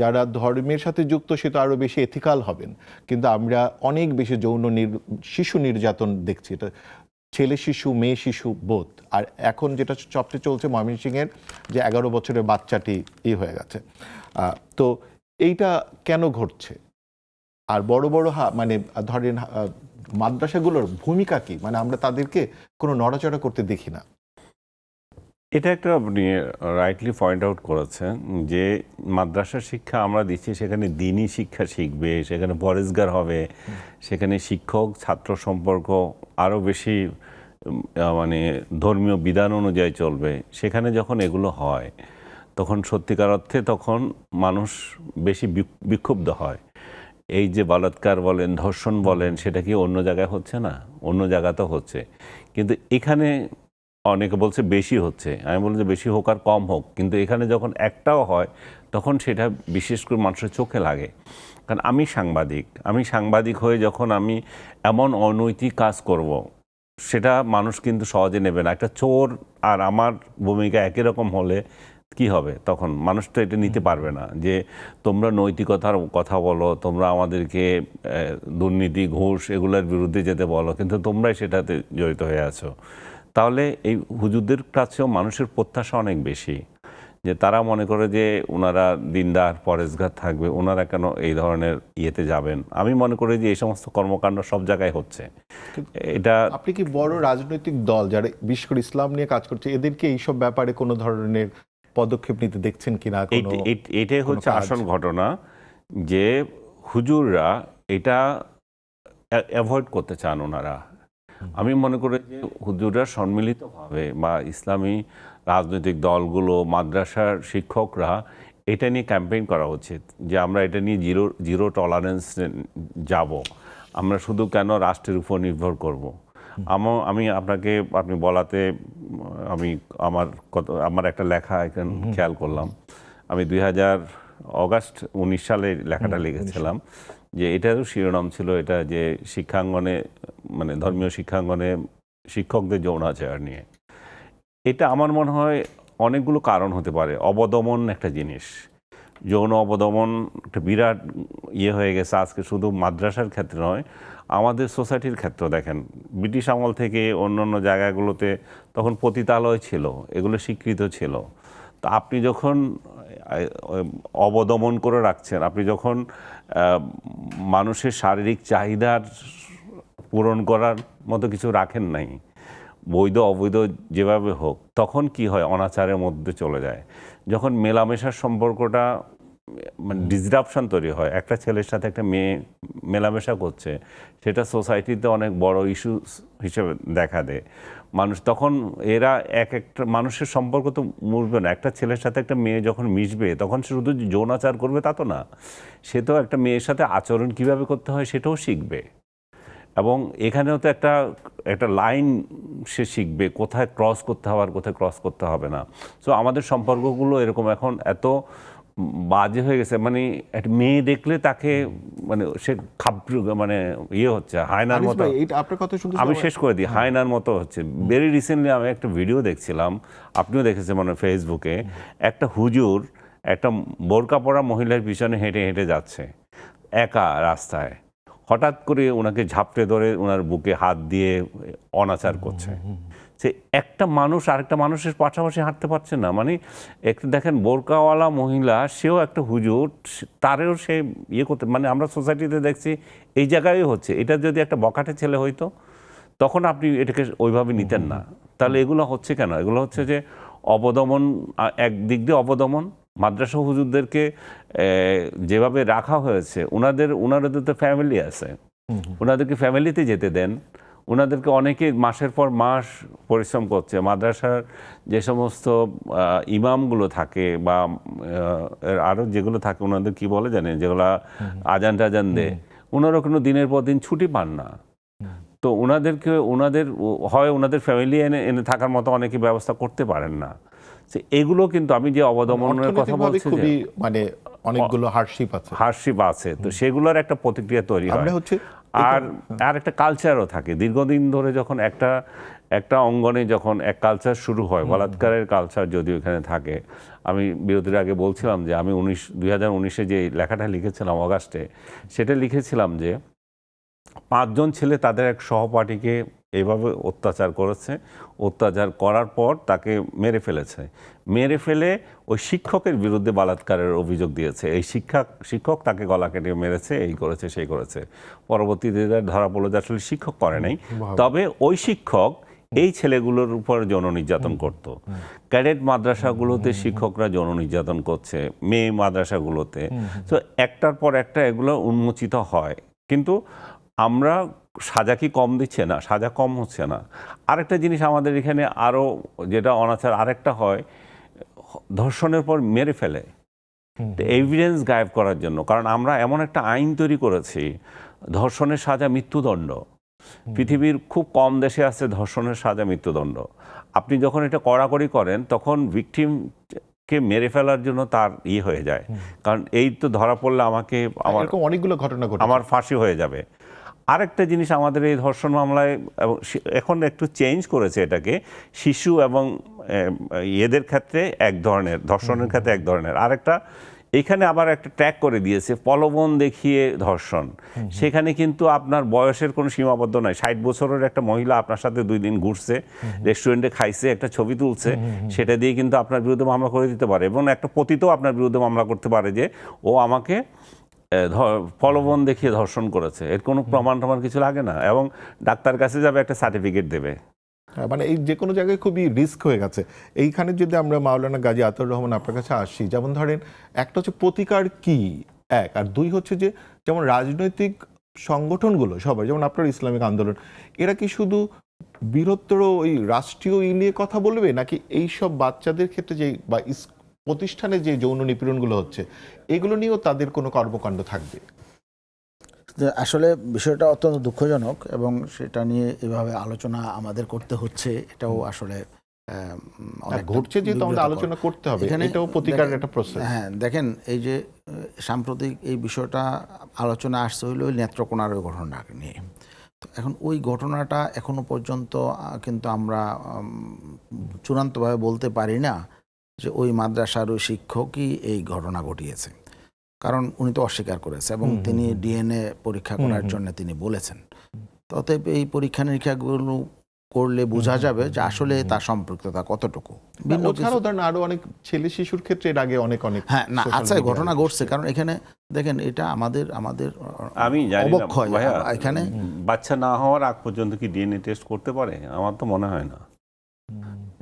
যারা ধর্মের সাথে যুক্ত সে তো আরও বেশি এথিক্যাল হবেন, কিন্তু আমরা অনেক বেশি শিশু নির্যাতন দেখছি, এটা ছেলে শিশু মেয়ে শিশু বোধ। আর এখন যেটা সবচেয়ে চলছে ময়মনসিংহের যে 11 বছরের বাচ্চাটি হয়ে গেছে। তো এইটা কেন ঘটছে? আর বড় বড় মানে ধরেন মাদ্রাসাগুলোর ভূমিকা কি? মানে আমরা তাদেরকে কোনো নড়াচড়া করতে দেখি না। এটা একটা আপনি রাইটলি পয়েন্ট আউট করেছেন যে মাদ্রাসার শিক্ষা আমরা দিচ্ছি, সেখানে দিনই শিক্ষা শিখবে, সেখানে পরেজগার হবে, সেখানে শিক্ষক ছাত্র সম্পর্ক আরও বেশি মানে ধর্মীয় বিধান অনুযায়ী চলবে। সেখানে যখন এগুলো হয় তখন সত্যিকার অর্থে তখন মানুষ বেশি বিক্ষুব্ধ হয়। এই যে বলাৎকার বলেন, ধর্ষণ বলেন, সেটা কি অন্য জায়গায় হচ্ছে না? অন্য জায়গাতেও হচ্ছে, কিন্তু এখানে অনেকে বলছে বেশি হচ্ছে। আমি বলি যে বেশি হোক আর কম হোক, কিন্তু এখানে যখন একটাও হয় তখন সেটা বিশেষ করে মানুষের চোখে লাগে। কারণ আমি সাংবাদিক হয়ে যখন আমি এমন অনৈতিক কাজ করব, সেটা মানুষ কিন্তু সহজে নেবে না। একটা চোর আর আমার ভূমিকা একই রকম হলে কি হবে? তখন মানুষ তো এটা নিতে পারবে না যে তোমরা নৈতিকতার কথা বলো, তোমরা আমাদেরকে দুর্নীতি ঘুষ এগুলোর বিরুদ্ধে যেতে বলো, কিন্তু তোমরাই সেটাতে জড়িত হয়ে আছো। তাহলে এই হুজুরদের কাছেও মানুষের প্রত্যাশা অনেক বেশি, যে তারা মনে করে যে ওনারা দিনদার পরেজগার থাকবে, ওনারা কেন এই ধরনের ইয়েতে যাবেন। আমি মনে করি যে এই সমস্ত কর্মকাণ্ড সব জায়গায় হচ্ছে। এটা আপনি কি বড় রাজনৈতিক দল যারা বিশেষ করে ইসলাম নিয়ে কাজ করছে, এদেরকে এইসব ব্যাপারে কোনো ধরনের পদক্ষেপ নিতে দেখছেন কিনা? এটাই হচ্ছে আসল ঘটনা, যে হুজুররা এটা অ্যাভয়েড করতে চান ওনারা। আমি মনে করি যে হুজুররা সম্মিলিতভাবে বা ইসলামী রাজনৈতিক দলগুলো, মাদ্রাসার শিক্ষকরা এটা নিয়ে ক্যাম্পেইন করা উচিত যে আমরা এটা নিয়ে জিরো টলারেন্স যাব। আমরা শুধু কেন রাষ্ট্রের উপর নির্ভর করব। আমি আপনাকে আপনি বলাতে আমি আমার একটা লেখা এখন খেয়াল করলাম। আমি অগাস্ট 19 সালে লেখাটা লিখেছিলাম যে এটারও শিরোনাম ছিল এটা যে শিক্ষাঙ্গনে মানে ধর্মীয় শিক্ষাঙ্গনে শিক্ষকদের যৌনাচার নিয়ে। এটা আমার মনে হয় অনেকগুলো কারণ হতে পারে। অবদমন একটা জিনিস, যৌন অবদমন একটা বিরাট হয়ে গেছে আজকে, শুধু মাদ্রাসার ক্ষেত্রে নয়, আমাদের সোসাইটির ক্ষেত্রেও দেখেন। ব্রিটিশ আমল থেকে অন্যান্য জায়গাগুলোতে তখন পতিতালয় ছিল, এগুলো স্বীকৃত ছিল। তো আপনি যখন অবদমন করে রাখছেন, আপনি যখন মানুষের শারীরিক চাহিদার পূরণ করার মতো কিছু রাখেন নাই, বৈধ অবৈধ যেভাবে হোক, তখন কি হয়, অনাচারের মধ্যে চলে যায়। যখন মেলামেশার সম্পর্কটা মানে ডিসরাপশন তৈরি হয়, একটা ছেলের সাথে একটা মেয়ে মেলামেশা করছে, সেটা সোসাইটিতে অনেক বড় ইস্যু হিসেবে দেখা দেয়। মানুষ তখন এরা একটা মানুষের সম্পর্ক তো মুড়বে না। একটা ছেলের সাথে একটা মেয়ে যখন মিশবে, তখন সে শুধু যৌনাচার করবে তা তো না, সে তো একটা মেয়ের সাথে আচরণ কিভাবে করতে হয় সেটাও শিখবে। এবং এখানেও তো একটা লাইন সে শিখবে, কোথায় ক্রস করতে হবে আর কোথায় ক্রস করতে হবে না। সো আমাদের সম্পর্কগুলো এরকম এখন এত বাজে হয়ে গেছে, মানে একটা মেয়ে দেখলে তাকে মানে সে মানে হচ্ছে হায়নার মতো। আমি শেষ করে দিই, হায়নার মতো হচ্ছে। ভেরি রিসেন্টলি আমি একটা ভিডিও দেখছিলাম, আপনিও দেখেছেন মানে ফেসবুকে, একটা হুজুর একটা বোরকা পরা মহিলার পিছনে হেঁটে হেঁটে যাচ্ছে একা রাস্তায়, হঠাৎ করে ওনাকে ঝাপটে ধরে ওনার বুকে হাত দিয়ে অনাচার করছে। সে একটা মানুষ আরেকটা মানুষের পাশাপাশি হাঁটতে পারছে না। মানে একটা দেখেন বোরকাওয়ালা মহিলা, সেও একটা হুজুর, তারেও সে করতে, মানে আমরা সোসাইটিতে দেখছি এই জায়গায় হচ্ছে। এটা যদি একটা বখাটে ছেলে হইতো তখন আপনি এটাকে ওইভাবে নিতেন না। তাহলে এগুলো হচ্ছে কেন? এগুলো হচ্ছে যে অবদমন, একদিক দিয়ে অবদমন। মাদ্রাসা হুজুরদেরকে যেভাবে রাখা হয়েছে, ওনাদের তো ফ্যামিলি আছে, ওনাদেরকে ফ্যামিলিতে যেতে দেন। ওনাদেরকে অনেকে মাসের পর মাস পরিশ্রম করছে। মাদ্রাসার যে সমস্ত ইমামগুলো থাকে বা আরও যেগুলো থাকে, ওনাদের কি বলে জানেন, যেগুলো আজান টাজান দেয়, ওনারা কোনো দিনের পর দিন ছুটি পান না। তো ওনাদের ফ্যামিলি এনে থাকার মতো অনেকে ব্যবস্থা করতে পারেন না। এগুলো কিন্তু আমি যে অবদমনের কথা বলছি, মানে অনেকগুলো হার্ডশিপ আছে, তো সেগুলোর একটা প্রতিক্রিয়া তৈরি হয়। আর একটা কালচারও থাকে। দীর্ঘদিন ধরে যখন একটা অঙ্গনে যখন এক কালচার শুরু হয়, বলাৎকারের কালচার যদিও এখানে থাকে। আমি বিরতির আগে বলছিলাম যে আমি 2019-এ যে লেখাটা লিখেছিলাম অগাস্টে, সেটা লিখেছিলাম যে 5 জন ছেলে তাদের এক সহপাঠীকে এইভাবে অত্যাচার করেছে। অত্যাচার করার পর তাকে মেরে ফেলে ওই শিক্ষকের বিরুদ্ধে বলাৎকারের অভিযোগ দিয়েছে। এই শিক্ষক তাকে গলা কেটে মেরেছে, এই করেছে সেই করেছে। পরবর্তীতে ধরা পড়লো যে আসলে শিক্ষক করে নাই, তবে ওই শিক্ষক এই ছেলেগুলোর উপর যৌন নির্যাতন করত। ক্যাডেট মাদ্রাসাগুলোতে শিক্ষকরা যৌন নির্যাতন করছে, মেয়ে মাদ্রাসাগুলোতে। তো একটার পর একটা এগুলো উন্মোচিত হয়, কিন্তু আমরা সাজা কি কম দিচ্ছে না? সাজা কম হচ্ছে না। আরেকটা জিনিস আমাদের এখানে আরও যেটা অনাচার আরেকটা হয়, ধর্ষণের পর মেরে ফেলে এভিডেন্স গায়েব করার জন্য। কারণ আমরা এমন একটা আইন তৈরি করেছি, ধর্ষণের সাজা মৃত্যুদণ্ড। পৃথিবীর খুব কম দেশে আছে ধর্ষণের সাজা মৃত্যুদণ্ড। আপনি যখন এটা কড়াকড়ি করেন, তখন ভিকটিমকে মেরে ফেলার জন্য তার হয়ে যায়, কারণ এই তো ধরা পড়লে অনেকগুলো ঘটনা আমার ফাঁসি হয়ে যাবে। আরেকটা জিনিস আমাদের এই ধর্ষণ মামলায় এখন একটু চেঞ্জ করেছে এটাকে, শিশু এবং এদের ক্ষেত্রে এক ধরনের, ধর্ষণের ক্ষেত্রে এক ধরনের। আরেকটা এখানে আবার একটা ট্র্যাক করে দিয়েছে, প্রলোভন দেখিয়ে ধর্ষণ। সেখানে কিন্তু আপনার বয়সের কোনো সীমাবদ্ধ নাই। 60 বছরের একটা মহিলা আপনার সাথে 2 দিন ঘুরছে, রেস্টুরেন্টে খাইছে, একটা ছবি তুলছে, সেটা দিয়ে কিন্তু আপনার বিরুদ্ধে মামলা করে দিতে পারে। এবং একটা পতিতও আপনার বিরুদ্ধে মামলা করতে পারে যে ও আমাকে প্রলোভন দেখিয়ে ধর্ষণ করেছে। এর কোনো প্রমাণ কিছু লাগে না, এবং ডাক্তার কাছে যাবে, একটা সার্টিফিকেট দেবে। মানে এই যে কোনো জায়গায় খুবই রিস্ক হয়ে গেছে। এইখানে যদি আমরা মাওলানা গাজী আতাউর রহমান আপনার কাছে আসি, যেমন ধরেন একটা হচ্ছে প্রতিকার কি, এক, আর দুই হচ্ছে যে যেমন রাজনৈতিক সংগঠনগুলো সবাই, যেমন আপনার ইসলামিক আন্দোলন, এরা কি শুধু বৃহত্তর ওই রাষ্ট্রীয় নিয়ে কথা বলবে, নাকি এই সব বাচ্চাদের ক্ষেত্রে যে বা প্রতিষ্ঠানে যে যৌন নিপীড়নগুলো হচ্ছে এগুলো নিয়েও তাদের কোনো কর্মকাণ্ড থাকবে? যে আসলে বিষয়টা অত্যন্ত দুঃখজনক এবং সেটা নিয়ে এভাবে আলোচনা আমাদের করতে হচ্ছে, এটাও আসলে অনেকটা ঘটছে যেহেতু আমাদের বিব্রতকর। আলোচনা করতে হবে, এখানে এটাও প্রতিকারের একটা প্রসেস। হ্যাঁ, দেখেন এই যে সাম্প্রতিক এই বিষয়টা আলোচনা আসছে হইলো ওই নেত্রকোনার ওই ঘটনা নিয়ে। তো এখন ওই ঘটনাটা এখনো পর্যন্ত কিন্তু আমরা চূড়ান্তভাবে বলতে পারি না যে ওই মাদ্রাসার ওই শিক্ষকই এই ঘটনা ঘটিয়েছে, কারণ উনি তো অস্বীকার করেছে এবং তিনি ডিএনএ পরীক্ষা করার জন্য তিনি বলেছেন। অতএব এই পরীক্ষা নিরীক্ষাগুলো করলে বোঝা যাবে যে আসলে তার সম্পৃক্ততা কতটুকু। ওছাড়াও ধরেন আরো অনেক ছেলে শিশুর ক্ষেত্রে এর আগে অনেক হ্যাঁ না social আচ্ছা media ঘটনা ঘটছে, কারণ এখানে দেখেন এটা আমাদের আমি জানি না অবক্ষয় ভাইয়া, এখানে বাচ্চা না হওয়ার আগ পর্যন্ত কি ডিএনএ টেস্ট করতে পারে? আমার তো মনে হয় না,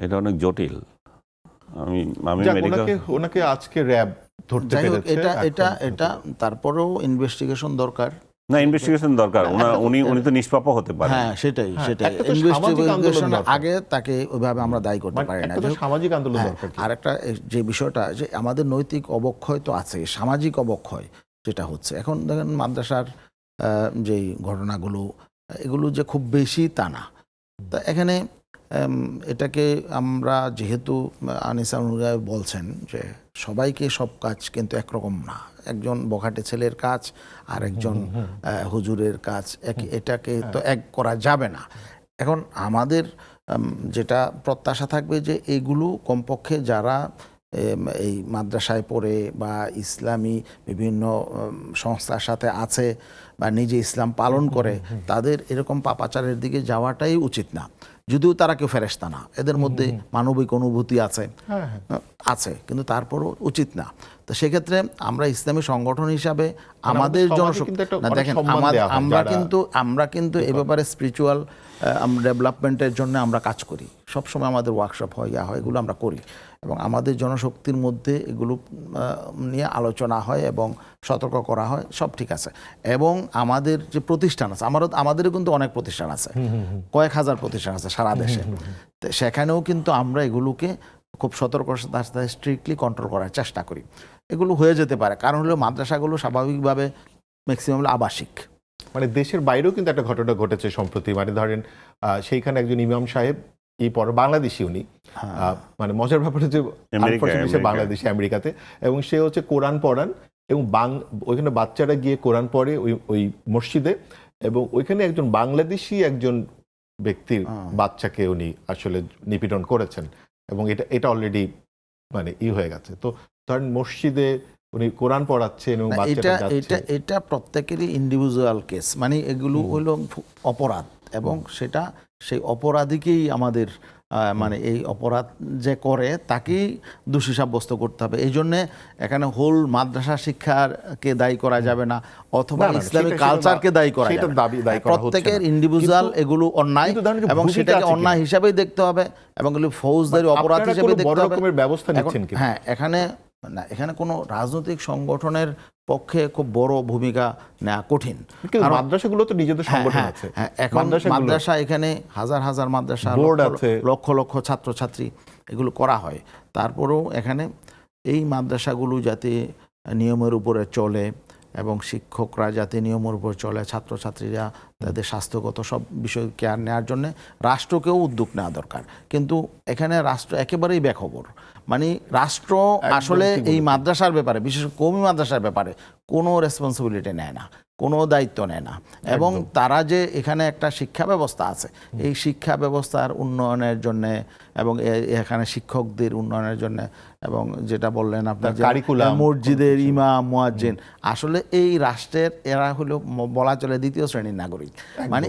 এটা অনেক জটিল। আমি যাক, মেডিকেল ওনাকে আজকে র্যাব ধরতে যাই হোক পেরেছে। এটা তারপরেও ইনভেস্টিগেশন দরকার। না, ইনভেস্টিগেশন দরকার। উনি তো নিষ্পাপ হতে পারে। হ্যাঁ সেটাই একটা তো সামাজিক আন্দোলন ইনভেস্টিগেশন দরকার। আগে তাকে ওইভাবে আমরা দায়ী করতে পারি না। একটা তো সামাজিক আন্দোলন দরকার। আর একটা যে বিষয়টা যে আমাদের নৈতিক অবক্ষয় তো আছে, সামাজিক অবক্ষয় যেটা হচ্ছে এখন দেখেন মাদ্রাসার যেই ঘটনাগুলো এগুলো যে খুব বেশি তা না। তা এখানে এটাকে আমরা যেহেতু আনিসা বলছেন যে সবাইকে সব কাজ কিন্তু একরকম না, একজন বখাটে ছেলের কাজ আর একজন হুজুরের কাজ এটাকে তো এক করা যাবে না। এখন আমাদের যেটা প্রত্যাশা থাকবে যে এগুলো কমপক্ষে যারা এই মাদ্রাসায় পড়ে বা ইসলামী বিভিন্ন সংস্থার সাথে আছে বা নিজে ইসলাম পালন করে তাদের এরকম পাপাচারের দিকে যাওয়াটাই উচিত না। যদিও তারা কেউ ফেরেশতা না, এদের মধ্যে মানবিক অনুভূতি আছে আছে কিন্তু তারপরও উচিত না। তো সেক্ষেত্রে আমরা ইসলামী সংগঠন হিসাবে আমাদের না দেখেন আমরা কিন্তু এ ব্যাপারে স্পিরিচুয়াল ডেভেলপমেন্টের জন্য আমরা কাজ করি, সবসময় আমাদের ওয়ার্কশপ হয় এগুলো আমরা করি এবং আমাদের জনশক্তির মধ্যে এগুলো নিয়ে আলোচনা হয় এবং সতর্ক করা হয়, সব ঠিক আছে। এবং আমাদের যে প্রতিষ্ঠান আছে আমাদেরও কিন্তু অনেক প্রতিষ্ঠান আছে, কয়েক হাজার প্রতিষ্ঠান আছে সারা দেশে। তো সেখানেও কিন্তু আমরা এগুলোকে খুব সতর্কতার সাথে স্ট্রিক্টলি কন্ট্রোল করার চেষ্টা করি। এগুলো হয়ে যেতে পারে, কারণ হলো মাদ্রাসাগুলো স্বাভাবিকভাবে ম্যাক্সিমাম আবাসিক। মানে দেশের বাইরেও কিন্তু একটা ঘটনা ঘটেছে সম্প্রতি, মানে ধরেন সেইখানে একজন ইমাম সাহেব পর বাংলাদেশি, উনি মানে মজার ব্যাপারে যে বাংলাদেশি আমেরিকাতে, এবং সে হচ্ছে কোরআন পড়ান এবং ওইখানে বাচ্চারা গিয়ে কোরআন পড়ে ওই মসজিদে, এবং ওইখানে একজন বাংলাদেশি একজন ব্যক্তির বাচ্চাকে উনি আসলে নিপীড়ন করেছেন এবং এটা অলরেডি মানে হয়ে গেছে। তো ধরেন মসজিদে উনি কোরআন পড়াচ্ছেন এবং এটা প্রত্যেকেরই ইন্ডিভিজুয়াল কেস, মানে এগুলো হলো অপরাধ এবং সেটা সেই অপরাধীকেই আমাদের মানে এই অপরাধ যে করে তাকেই দোষী সাব্যস্ত করতে হবে। এই জন্যে এখানে হোল মাদ্রাসা শিক্ষাকে দায়ী করা যাবে না অথবা ইসলামিক কালচারকে দায়ী করা যাবে না। প্রত্যেকের ইন্ডিভিজুয়াল এগুলো অন্যায় এবং সেটাকে অন্যায় হিসাবেই দেখতে হবে এবং ফৌজদারি অপরাধ হিসেবে দেখতে হবে। হ্যাঁ, এখানে কোনো রাজনৈতিক সংগঠনের পক্ষে খুব বড় ভূমিকা নেওয়া কঠিন। মাদ্রাসাগুলো তো নিজেদের সংগঠন আছে। এখন মাদ্রাসা এখানে হাজার হাজার মাদ্রাসা, লক্ষ লক্ষ ছাত্রছাত্রী এগুলো করা হয়। তারপরেও এখানে এই মাদ্রাসাগুলো যাতে নিয়মের উপরে চলে এবং শিক্ষকরা যাতে নিয়মের উপর চলে, ছাত্রছাত্রীরা তাদের স্বাস্থ্যগত সব বিষয় কেয়ার নেওয়ার জন্য রাষ্ট্রকেও উদ্যোগ নেওয়া দরকার। কিন্তু এখানে রাষ্ট্র একেবারেই বেখবর, মানে রাষ্ট্র আসলে এই মাদ্রাসার ব্যাপারে, বিশেষ করে কওমি মাদ্রাসার ব্যাপারে কোনো রেসপন্সিবিলিটি নেয় না, কোনো দায়িত্ব নেয় না। এবং তারা যে এখানে একটা শিক্ষা ব্যবস্থা আছে, এই শিক্ষা ব্যবস্থার উন্নয়নের জন্য এবং এখানে শিক্ষকদের উন্নয়নের জন্য এবং যেটা বললেন আপনার মসজিদের ইমাম মুয়াজ্জিন, আসলে এই রাষ্ট্রের এরা হলো বলা চলে দ্বিতীয় শ্রেণীর নাগরিক। মানে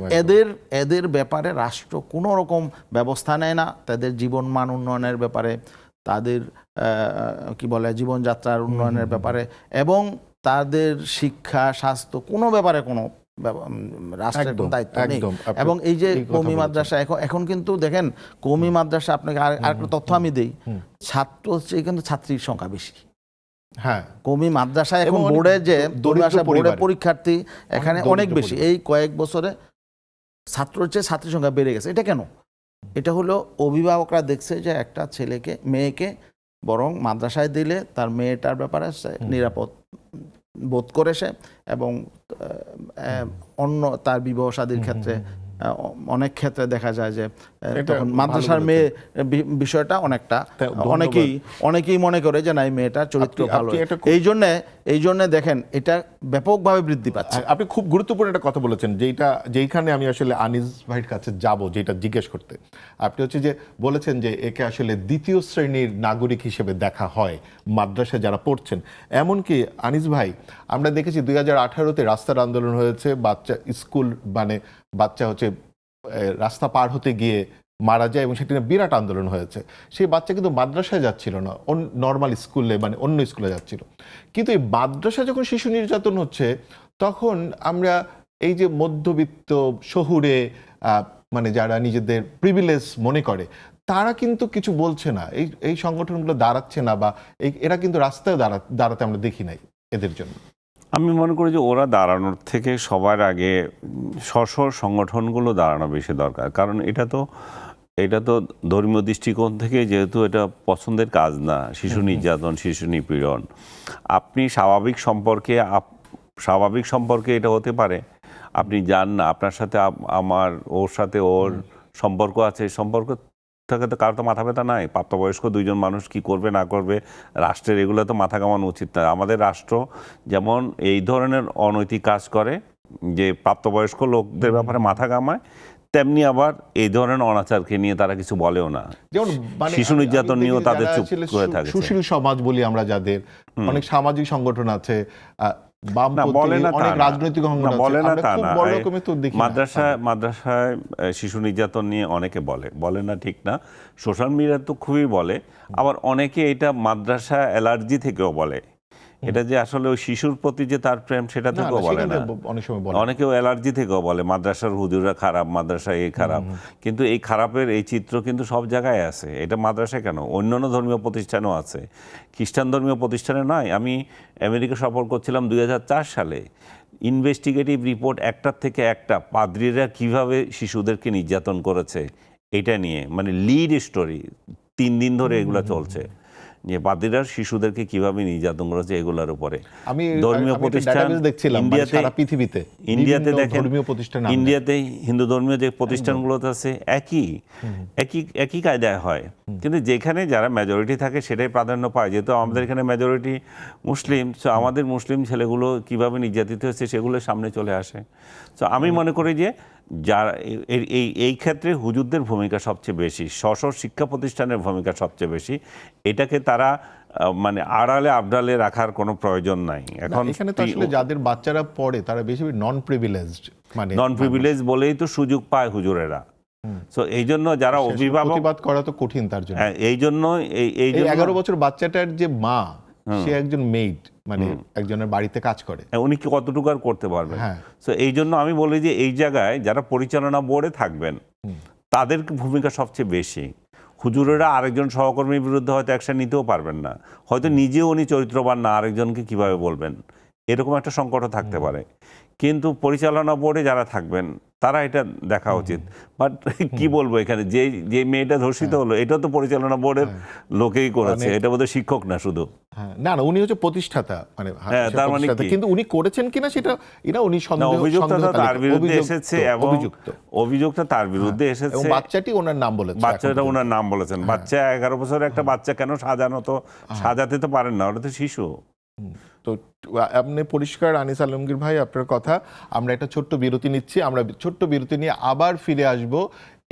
এদের ব্যাপারে রাষ্ট্র কোনো রকম ব্যবস্থা নেয় না, তাদের জীবনমান উন্নয়নের ব্যাপারে, তাদের কি বলে জীবনযাত্রার উন্নয়নের ব্যাপারে এবং তাদের শিক্ষা স্বাস্থ্য কোনো ব্যাপারে কোনো রাষ্ট্রের দায়িত্ব নেই। এবং এই যে কওমি মাদ্রাসা এখন কিন্তু দেখেন কওমি মাদ্রাসা, আপনাকে আরেকটা তথ্য আমি দিই, ছাত্র হচ্ছে কিন্তু ছাত্রীর সংখ্যা বেশি। হ্যাঁ, কওমি মাদ্রাসা এখন বোর্ডে যে বোর্ডে পরীক্ষার্থী এখানে অনেক বেশি, এই কয়েক বছরে ছাত্রের চেয়ে ছাত্রীর সংখ্যা বেড়ে গেছে। এটা কেন? এটা হলো অভিভাবকরা দেখছে যে একটা মেয়েকে বরং মাদ্রাসায় দিলে তার মেয়েটার ব্যাপারে সে নিরাপদ বোধ করে সে, এবং অন্য তার বিবাহ শাদীর ক্ষেত্রে অনেক ক্ষেত্রে দেখা যায় যে এটা তখন ভালো মাদ্রাসার বলেছেন। মেয়ে বিষয়টা অনেকটা ধন্যবাদ। অনেকেই মনে করে যে না এই মেয়েটার চরিত্র ভালো, আপনি একটা খুব- এই জন্য দেখেন এটা ব্যাপকভাবে বৃদ্ধি পাচ্ছে। আপনি খুব গুরুত্বপূর্ণ একটা কথা বলেছেন, যেইখানে আমি আসলে আনিস ভাইয়ের কাছে যাব, যেটা জিজ্ঞেস করতে। আপনি হচ্ছে যে বলেছেন যে একে আসলে দ্বিতীয় শ্রেণীর নাগরিক হিসেবে দেখা হয় মাদ্রাসায় যারা পড়ছেন। এমনকি আনিস ভাই, আমরা দেখেছি 2018-তে রাস্তার আন্দোলন হয়েছে, বাচ্চা হচ্ছে রাস্তা পার হতে গিয়ে মারা যায়, এবং সেটা নিয়ে বিরাট আন্দোলন হয়েছে। সেই বাচ্চা কিন্তু মাদ্রাসায় যাচ্ছিল না, নর্মাল স্কুলে অন্য স্কুলে যাচ্ছিল। কিন্তু এই মাদ্রাসায় যখন শিশু নির্যাতন হচ্ছে, তখন আমরা এই যে মধ্যবিত্ত শহুরে যারা নিজেদের প্রিভিলেজ মনে করে, তারা কিন্তু কিছু বলছে না, এই সংগঠনগুলো দাঁড়াচ্ছে না, বা এরা কিন্তু রাস্তায় দাঁড়াতে আমরা দেখি নাই এদের জন্য। আমি মনে করি যে ওরা দাঁড়ানোর থেকে সবার আগে স্ব সংগঠনগুলো দাঁড়ানো বেশি দরকার। কারণ এটা তো ধর্মীয় দৃষ্টিকোণ থেকে যেহেতু এটা পছন্দের কাজ না, শিশু নির্যাতন, শিশু নিপীড়ন, আপনি স্বাভাবিক সম্পর্কে এটা হতে পারে, আপনি জান না আপনার সাথে ওর সাথে ওর সম্পর্ক আছে, সম্পর্ক থেকে তো কারো তো মাথা ব্যথা নাই। প্রাপ্তবয়স্ক দুইজন মানুষ কি করবে না করবে, রাষ্ট্রের এগুলো তো মাথা কামানো উচিত না। আমাদের রাষ্ট্র যেমন এই ধরনের অনৈতিক কাজ করে, যে প্রাপ্তবয়স্ক লোকদের ব্যাপারে মাথা কামায়, তেমনি আবার এই ধরনের অনাচারকে নিয়ে তারা কিছু বলেও না। যেমন শিশু নির্যাতন নিয়েও তাদের চুপ করে থাকে। সুশীল সমাজ বলি আমরা যাদের, অনেক সামাজিক সংগঠন আছে, অনেক রাজনৈতিক মাদ্রাসায় শিশু নির্যাতন নিয়ে অনেকে বলে না, ঠিক না। সোশ্যাল মিডিয়া তো খুবই বলে, আবার অনেকে এটা মাদ্রাসা অ্যালার্জি থেকেও বলে, এটা যে আসলে ওই শিশুর প্রতি যে তার প্রেম সেটা থেকেও বলে না, অনেকেও অ্যালার্জি থেকেও বলে মাদ্রাসার হুজুররা খারাপ, মাদ্রাসায় এই খারাপ। কিন্তু এই খারাপের এই চিত্র কিন্তু সব জায়গায় আছে। এটা মাদ্রাসায় কেন, অন্যান্য ধর্মীয় প্রতিষ্ঠানেও আছে, খ্রিস্টান ধর্মীয় প্রতিষ্ঠানে নয়। আমি আমেরিকা সফর করছিলাম 2004 সালে। ইনভেস্টিগেটিভ রিপোর্ট একটার থেকে একটা, পাদ্রীরা কিভাবে শিশুদেরকে নির্যাতন করেছে এটা নিয়ে, লিড স্টোরি 3 দিন ধরে এগুলো চলছে, যে পাদ্রীরা শিশুদেরকে কিভাবে নির্যাতন করেছে এগুলোর উপরে। ধর্মীয় প্রতিষ্ঠান ইন্ডিয়াতে দেখেন, ইন্ডিয়াতে হিন্দু ধর্মীয় যে প্রতিষ্ঠানগুলোতে আছে একই কায়দায় হয়, কিন্তু যেখানে যারা মেজরিটি থাকে সেটাই প্রাধান্য পায়। যেহেতু আমাদের এখানে মেজরিটি মুসলিম, তো আমাদের মুসলিম ছেলেগুলো কিভাবে নির্যাতিত হচ্ছে সেগুলো সামনে চলে আসে। তো আমি মনে করি যে যারা এই ক্ষেত্রে হুজুরদের ভূমিকা সবচেয়ে বেশি, শিক্ষা প্রতিষ্ঠানের ভূমিকা সবচেয়ে বেশি। এটাকে তারা আড়ালে আবডালে রাখার কোনো প্রয়োজন নাই। এখন এখানে তো আসলে যাদের বাচ্চারা পড়ে তারা বেশি নন প্রিভিলেজড বলেই তো সুযোগ পায় হুজুরেরা। তো এই জন্য যারা অভিভাবক, প্রতিবাদ করা তো কঠিন তার জন্য। এই জন্য 11 বছর বাচ্চাটার যে মা, সে একজন মেইড, একজনের বাড়িতে কাজ করে, উনি কি কতটুকু আর করতে পারবেন? হ্যাঁ। তো এই জন্য আমি বলি যে এই জায়গায় যারা পরিচালনা বোর্ডে থাকবেন তাদের ভূমিকা সবচেয়ে বেশি। হুজুরেরা আরেকজন সহকর্মীর বিরুদ্ধে হয়তো অ্যাকশন নিতেও পারবেন না, হয়তো নিজেও উনি চরিত্রবান না, আরেকজনকে কিভাবে বলবেন, এরকম একটা সংকটও থাকতে পারে। কিন্তু পরিচালনা বোর্ডে যারা থাকবেন তারা এটা দেখা উচিত। বাট কি বলবো, এখানে যে মেয়েটা ধর্ষিত হলো, এটা তো পরিচালনা বোর্ডের লোকেই করেছে, এটা বোধহয় শিক্ষক না শুধু। না, উনি হচ্ছে প্রতিষ্ঠাতা, তার মানে কিন্তু উনি করেছেন কিনা সেটা উনি অভিযোগটা তার বিরুদ্ধে এসেছে, এবং অভিযোগটা তার বিরুদ্ধে এসেছে। বাচ্চাটি ওনার নাম বলেছে, বাচ্চাটা ওনার নাম বলেছেন। বাচ্চা 11 বছরের একটা বাচ্চা কেন সাজাতে তো পারেন না, ওটা তো শিশু। তো আপনি পরিষ্কার আনিস আলমগীর ভাই, আপনার কথা। আমরা একটা ছোট্ট বিরতি নিচ্ছি, আমরা ছোট্ট বিরতি নিয়ে আবার ফিরে আসব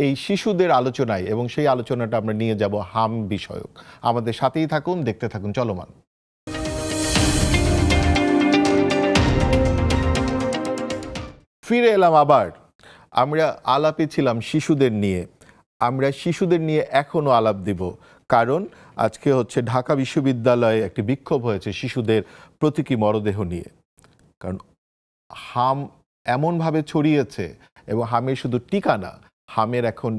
এই শিশুদের আলোচনায়, এবং সেই আলোচনাটা আমরা নিয়ে যাব হাম বিষয়ক। আমাদের সাথেই থাকুন, দেখতে থাকুন চলমান। ফিরে এলাম আবার। আমরা আলাপে ছিলাম শিশুদের নিয়ে, আমরা শিশুদের নিয়ে এখনো আলাপ দিব, কারণ আজকে হচ্ছে ঢাকা বিশ্ববিদ্যালয়ে একটি বিক্ষোভ হয়েছে শিশুদের প্রতীকী মরদেহ নিয়ে। কারণ হাম এমনভাবে ছড়িয়েছে, এবং হামের শুধু টিকা না, হামের এখন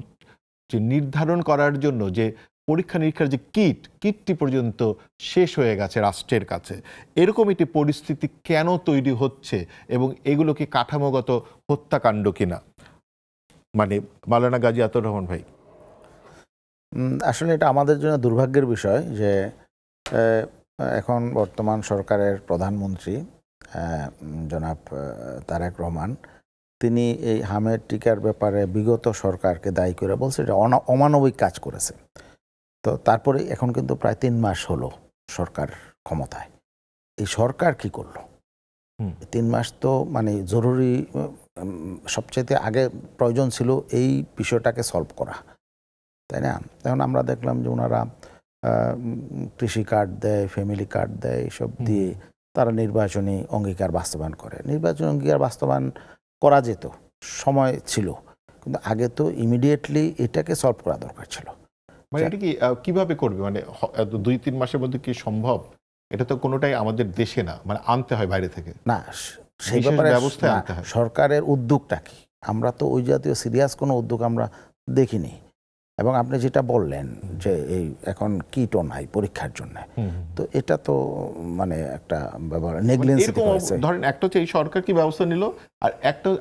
যে নির্ধারণ করার জন্য যে পরীক্ষা নিরীক্ষার যে কিটটি পর্যন্ত শেষ হয়ে গেছে রাষ্ট্রের কাছে। এরকম একটি পরিস্থিতি কেন তৈরি হচ্ছে, এবং এগুলো কি কাঠামোগত হত্যাকাণ্ড কিনা? মাওলানা গাজী আতাউর রহমান ভাই। আসলে এটা আমাদের জন্য দুর্ভাগ্যের বিষয় যে এখন বর্তমান সরকারের প্রধানমন্ত্রী জনাব তারেক রহমান, তিনি এই হামের টিকার ব্যাপারে বিগত সরকারকে দায়ী করে বলছে এটা অমানবিক কাজ করেছে। তো তারপরে এখন কিন্তু প্রায় 3 মাস হলো সরকার ক্ষমতায়। এই সরকার কি করলো? 3 মাস তো মানে জরুরি, সবচেয়ে আগে প্রয়োজন ছিল এই বিষয়টাকে সলভ করা, তাই না? এখন আমরা দেখলাম যে ওনারা কৃষি কার্ড দেয়, ফ্যামিলি কার্ড দেয়, এসব দিয়ে তারা নির্বাচনী অঙ্গীকার বাস্তবায়ন করে। নির্বাচনী অঙ্গীকার বাস্তবায়ন করা যেত, সময় ছিল, কিন্তু আগে তো ইমিডিয়েটলি এটাকে সলভ করা দরকার ছিল। মানে এটা কি কিভাবে করবে? মানে 2-3 মাসের মধ্যে কি সম্ভব? এটা তো কোনোটাই আমাদের দেশে না, মানে আনতে হয় বাইরে থেকে। না, সেই বিশেষ ব্যাপারে ব্যবস্থায় না, আনতে হয়। সরকারের উদ্যোগটা কি? আমরা তো ওই জাতীয় সিরিয়াস কোনো উদ্যোগ আমরা দেখিনি। এবং আপনি যেটা বললেন যে এই এখন কিটও নাই পরীক্ষার জন্য, তো এটা তো মানে একটা ব্যাপার, নেগলিজেন্সি এরকম হয়েছে। ধরেন একটা হচ্ছে এই সরকার কি ব্যবস্থা নিল, আর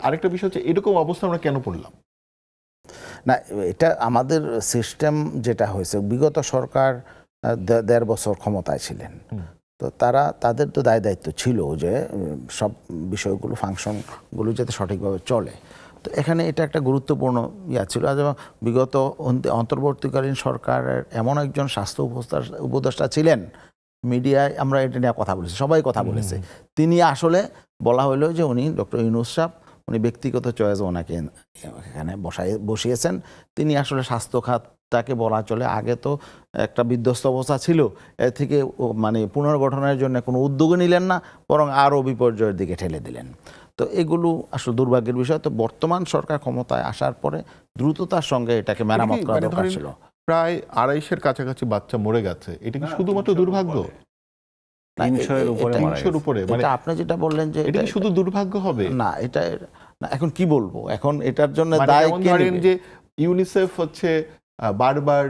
আরেকটা বিষয় হচ্ছে এরকম অবস্থা আমরা কেন পড়লাম? না, এটা আমাদের সিস্টেম যেটা হয়েছে, বিগত সরকার 1.5 বছর ক্ষমতায় ছিলেন, তো তাদের তো দায়িত্ব ছিল যে সব বিষয়গুলো, ফাংশনগুলো যাতে সঠিকভাবে চলে। তো এখানে এটা একটা গুরুত্বপূর্ণ ছিল। আজ বিগত অন্তর্বর্তীকালীন সরকারের এমন একজন স্বাস্থ্য উপদেষ্টা ছিলেন, মিডিয়ায় আমরা এটা নিয়ে কথা বলেছি, সবাই কথা বলেছে। তিনি আসলে বলা হলো যে উনি ডক্টর ইউনূস সাহেব, উনি ব্যক্তিগত চয়েস ওনাকে এখানে বসিয়েছেন। তিনি আসলে স্বাস্থ্য খাতটাকে বলা চলে আগে তো একটা বিধ্বস্ত অবস্থা ছিল, এর থেকে মানে পুনর্গঠনের জন্য কোনো উদ্যোগও নিলেন না, বরং আরও বিপর্যয়ের দিকে ঠেলে দিলেন। তো এগুলো আসলে দুর্ভাগ্যের বিষয়। তো বর্তমান সরকার ক্ষমতায় আসার পরে দ্রুততার সঙ্গে এটাকে মেরামত করা মানে দরকার ধরেন ছিল। প্রায় 250-এর কাছাকাছি বাচ্চা মরে গেছে, এটা কি শুধুমাত্র দুর্ভাগ্য? 300-এর উপরে মারা 300-র উপরে, মানে এটা আপনি যেটা বললেন যে এটা কি শুধু দুর্ভাগ্য হবে? না, এটা না, এখন কি বলবো, এখন এটার জন্য মানে দায় যেমন কে ধরেন নেবে? যে ইউনিসেফ হচ্ছে বারবার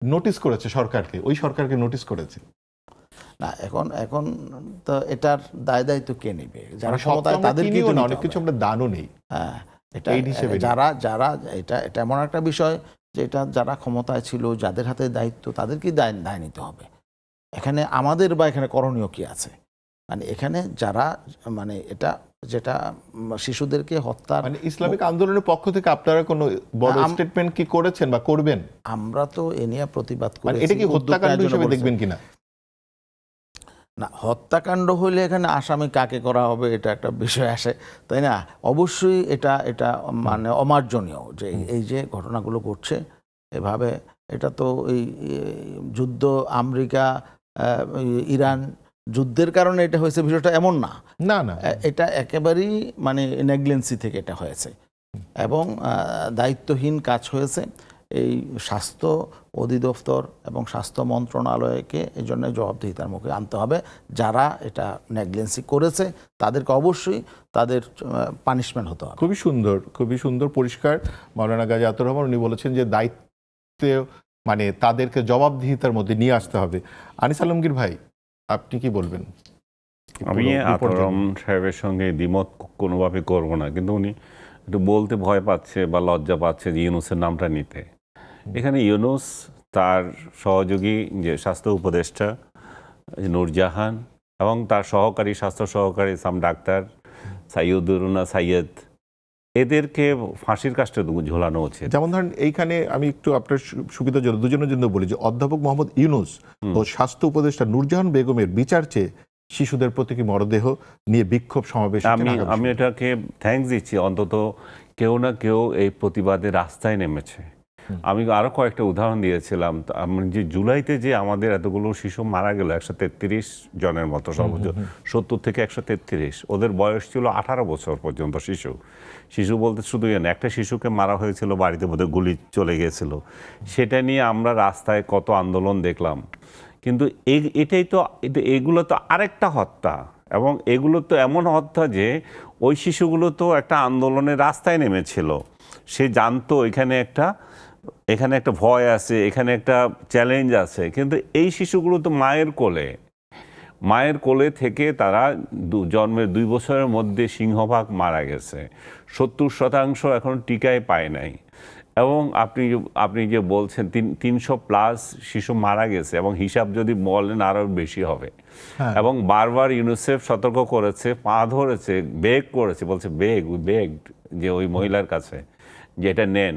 নোটিস করেছে সরকারকে, ওই সরকারকে নোটিস করেছে। না, এখন তো এটার দায়িত্ব কে নেবে? যারা মানে সব তো ক্ষমতায় আমরা তাদেরকে কিনিও তো না, নিতে অনেক কিছু হবে। আমরা দানও নেই। হ্যাঁ, এটা এই হিসেবে নেই। যারা এটা এমন একটা বিষয় যে এটা যারা ক্ষমতায় ছিল, যাদের হাতে দায়িত্ব, তাদেরকেই দায় নিতে হবে। এখানে আমাদের বা এখানে করণীয় কি আছে? মানে এখানে যারা মানে এটা যেটা শিশুদেরকে হত্যার, মানে ইসলামিক আন্দোলনের পক্ষ থেকে আপনারা কোনো বড় স্টেটমেন্ট কি করেছেন বা করবেন? আমরা তো এ নিয়ে প্রতিবাদ মানে করেছি। এটা কি উদ্যোগ হত্যাকাণ্ড নেওয়ার জন্য হিসেবে বলছি। দেখবেন কিনা? না, হত্যাকাণ্ড হইলে এখানে আসামি কাকে করা হবে এটা একটা বিষয় আসে, তাই না? অবশ্যই এটা মানে অমার্জনীয় যে এই যে ঘটনাগুলো ঘটছে এভাবে। এটা তো এই যুদ্ধ, আমেরিকা ইরান যুদ্ধের কারণে এটা হয়েছে, বিষয়টা এমন না। না না, এটা একেবারেই মানে নেগলিজেন্সি থেকে এটা হয়েছে এবং দায়িত্বহীন কাজ হয়েছে। এই স্বাস্থ্য অধিদপ্তর এবং স্বাস্থ্য মন্ত্রণালয়কে এই জন্য জবাবদিহিতার মুখে আনতে হবে। যারা এটা নেগলিজেন্সি করেছে তাদেরকে অবশ্যই তাদের পানিশমেন্ট হতে হবে। খুবই সুন্দর পরিষ্কার মাওলানা গাজী আতাউর রহমান উনি বলেছেন যে দায়িত্বে মানে তাদেরকে জবাবদিহিতার মধ্যে নিয়ে আসতে হবে। আনিস আলমগীর ভাই, আপনি কি বলবেন? আমি পুরো report আতাউর জানবেন। রহমান সাহেবের সঙ্গে দ্বিমত কোনোভাবে করব না, কিন্তু উনি একটু বলতে ভয় পাচ্ছে বা লজ্জা পাচ্ছে যে ইউনূসের নামটা নিতে। এখানে ইউনূস, তার সহযোগী যে স্বাস্থ্য উপদেষ্টা নূরজাহান এবং তার সহকারী স্বাস্থ্য সহকারী ডাক্তার সাইয়্যিদুনা সাইয়্যেদ, এদেরকে ফাঁসির কাস্টে ঝোলানো উচিত। যেমন ধরেন এইখানে আমি একটু আপনার সুবিধার জন্য দুজনের জন্য বলি যে অধ্যাপক মোহাম্মদ ইউনূস ও স্বাস্থ্য উপদেষ্টা নূরজাহান বেগমের বিচার চেয়ে শিশুদের প্রতীকী মরদেহ নিয়ে বিক্ষোভ সমাবেশ হচ্ছে আগামী আমি শুক্রবার। এটাকে থ্যাঙ্কস দিচ্ছি, অন্তত কেউ না কেউ এই প্রতিবাদে রাস্তায় নেমেছে। আমি আরো কয়েকটা উদাহরণ দিয়েছিলাম, যে জুলাইতে যে আমাদের এতগুলো শিশু মারা গেল, 133 জনের মতো, সর্বোচ্চ 70 থেকে 133, ওদের বয়স ছিল 18 বছর পর্যন্ত শিশু বলতে শুধু একটা শিশুকে মারা হয়েছিল, বাড়িতে বোধহয় গুলি চলে গিয়েছিল। সেটা নিয়ে আমরা রাস্তায় কত আন্দোলন দেখলাম। কিন্তু এগুলো তো আরেকটা হত্যা, এবং এগুলো তো এমন হত্যা যে ওই শিশুগুলো তো একটা আন্দোলনের রাস্তায় নেমেছিল। সে জানতো এখানে একটা ভয় আছে, এখানে একটা চ্যালেঞ্জ আছে, কিন্তু এই শিশুগুলো তো মায়ের কোলে থেকে তারা জন্মের 2 বছরের মধ্যে সিংহভাগ মারা গেছে। 70% এখন টিকাই পায় নাই। এবং আপনি যে বলছেন 300+ শিশু মারা গেছে, এবং হিসাব যদি বলেন আরও বেশি হবে। এবং বারবার ইউনিসেফ সতর্ক করেছে, পা ধরেছে, বেগ করেছে, বলছে বেগ যে ওই মহিলার কাছে যে এটা নেন।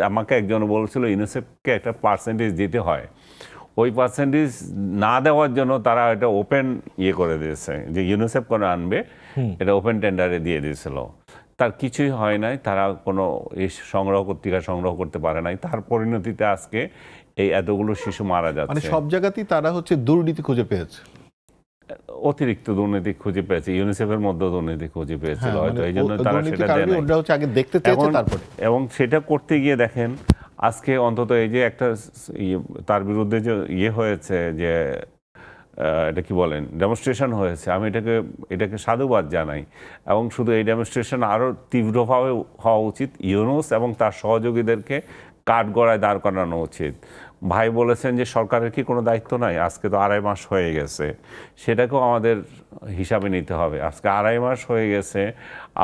আমাকে একজন বলছিল ইউনিসেফকে একটা পার্সেন্টেজ দিতে হয়, ওই পার্সেন্টেজ না দেওয়ার জন্য তারা এটা ওপেন করে দিয়েছে, যে ইউনিসেফ করে আনবে, এটা ওপেন টেন্ডারে দিয়ে দিয়েছিল। তার কিছুই হয় নাই, তারা কোনো পত্রিকা সংগ্রহ করতে পারে নাই। তার পরিণতিতে আজকে এই এতগুলো শিশু মারা মানে যাচ্ছে। সব জায়গাতেই তারা হচ্ছে দুর্নীতি খুঁজে পেয়েছে, অতিরিক্ত দুর্নীতি খুঁজে পেয়েছে, ইউনিসেফের মধ্যে দুর্নীতি খুঁজে পেয়েছিল হ্যাঁ, হয়তো, মানে এই জন্য তারা দুর্নীতির সেটা কারণে দেয় নাই। ওরা হচ্ছে আগে দেখতে চেয়েছে তারপরে। এবং সেটা করতে গিয়ে দেখেন আজকে অন্তত এই যে একটা তার বিরুদ্ধে যে হয়েছে, যে এটা কি বলেন, ডেমনস্ট্রেশন হয়েছে, আমি এটাকে সাধুবাদ জানাই। এবং শুধু এই ডেমনস্ট্রেশন আরও তীব্রভাবে হওয়া উচিত। ইউনূস এবং তার সহযোগীদেরকে কাঠগড়ায় দাঁড় করানো উচিত। ভাই বলেছেন যে সরকারের কি কোনো দায়িত্ব নাই? আজকে তো 2.5 মাস হয়ে গেছে, সেটাকেও আমাদের হিসাবে নিতে হবে। আজকে 2.5 মাস হয়ে গেছে,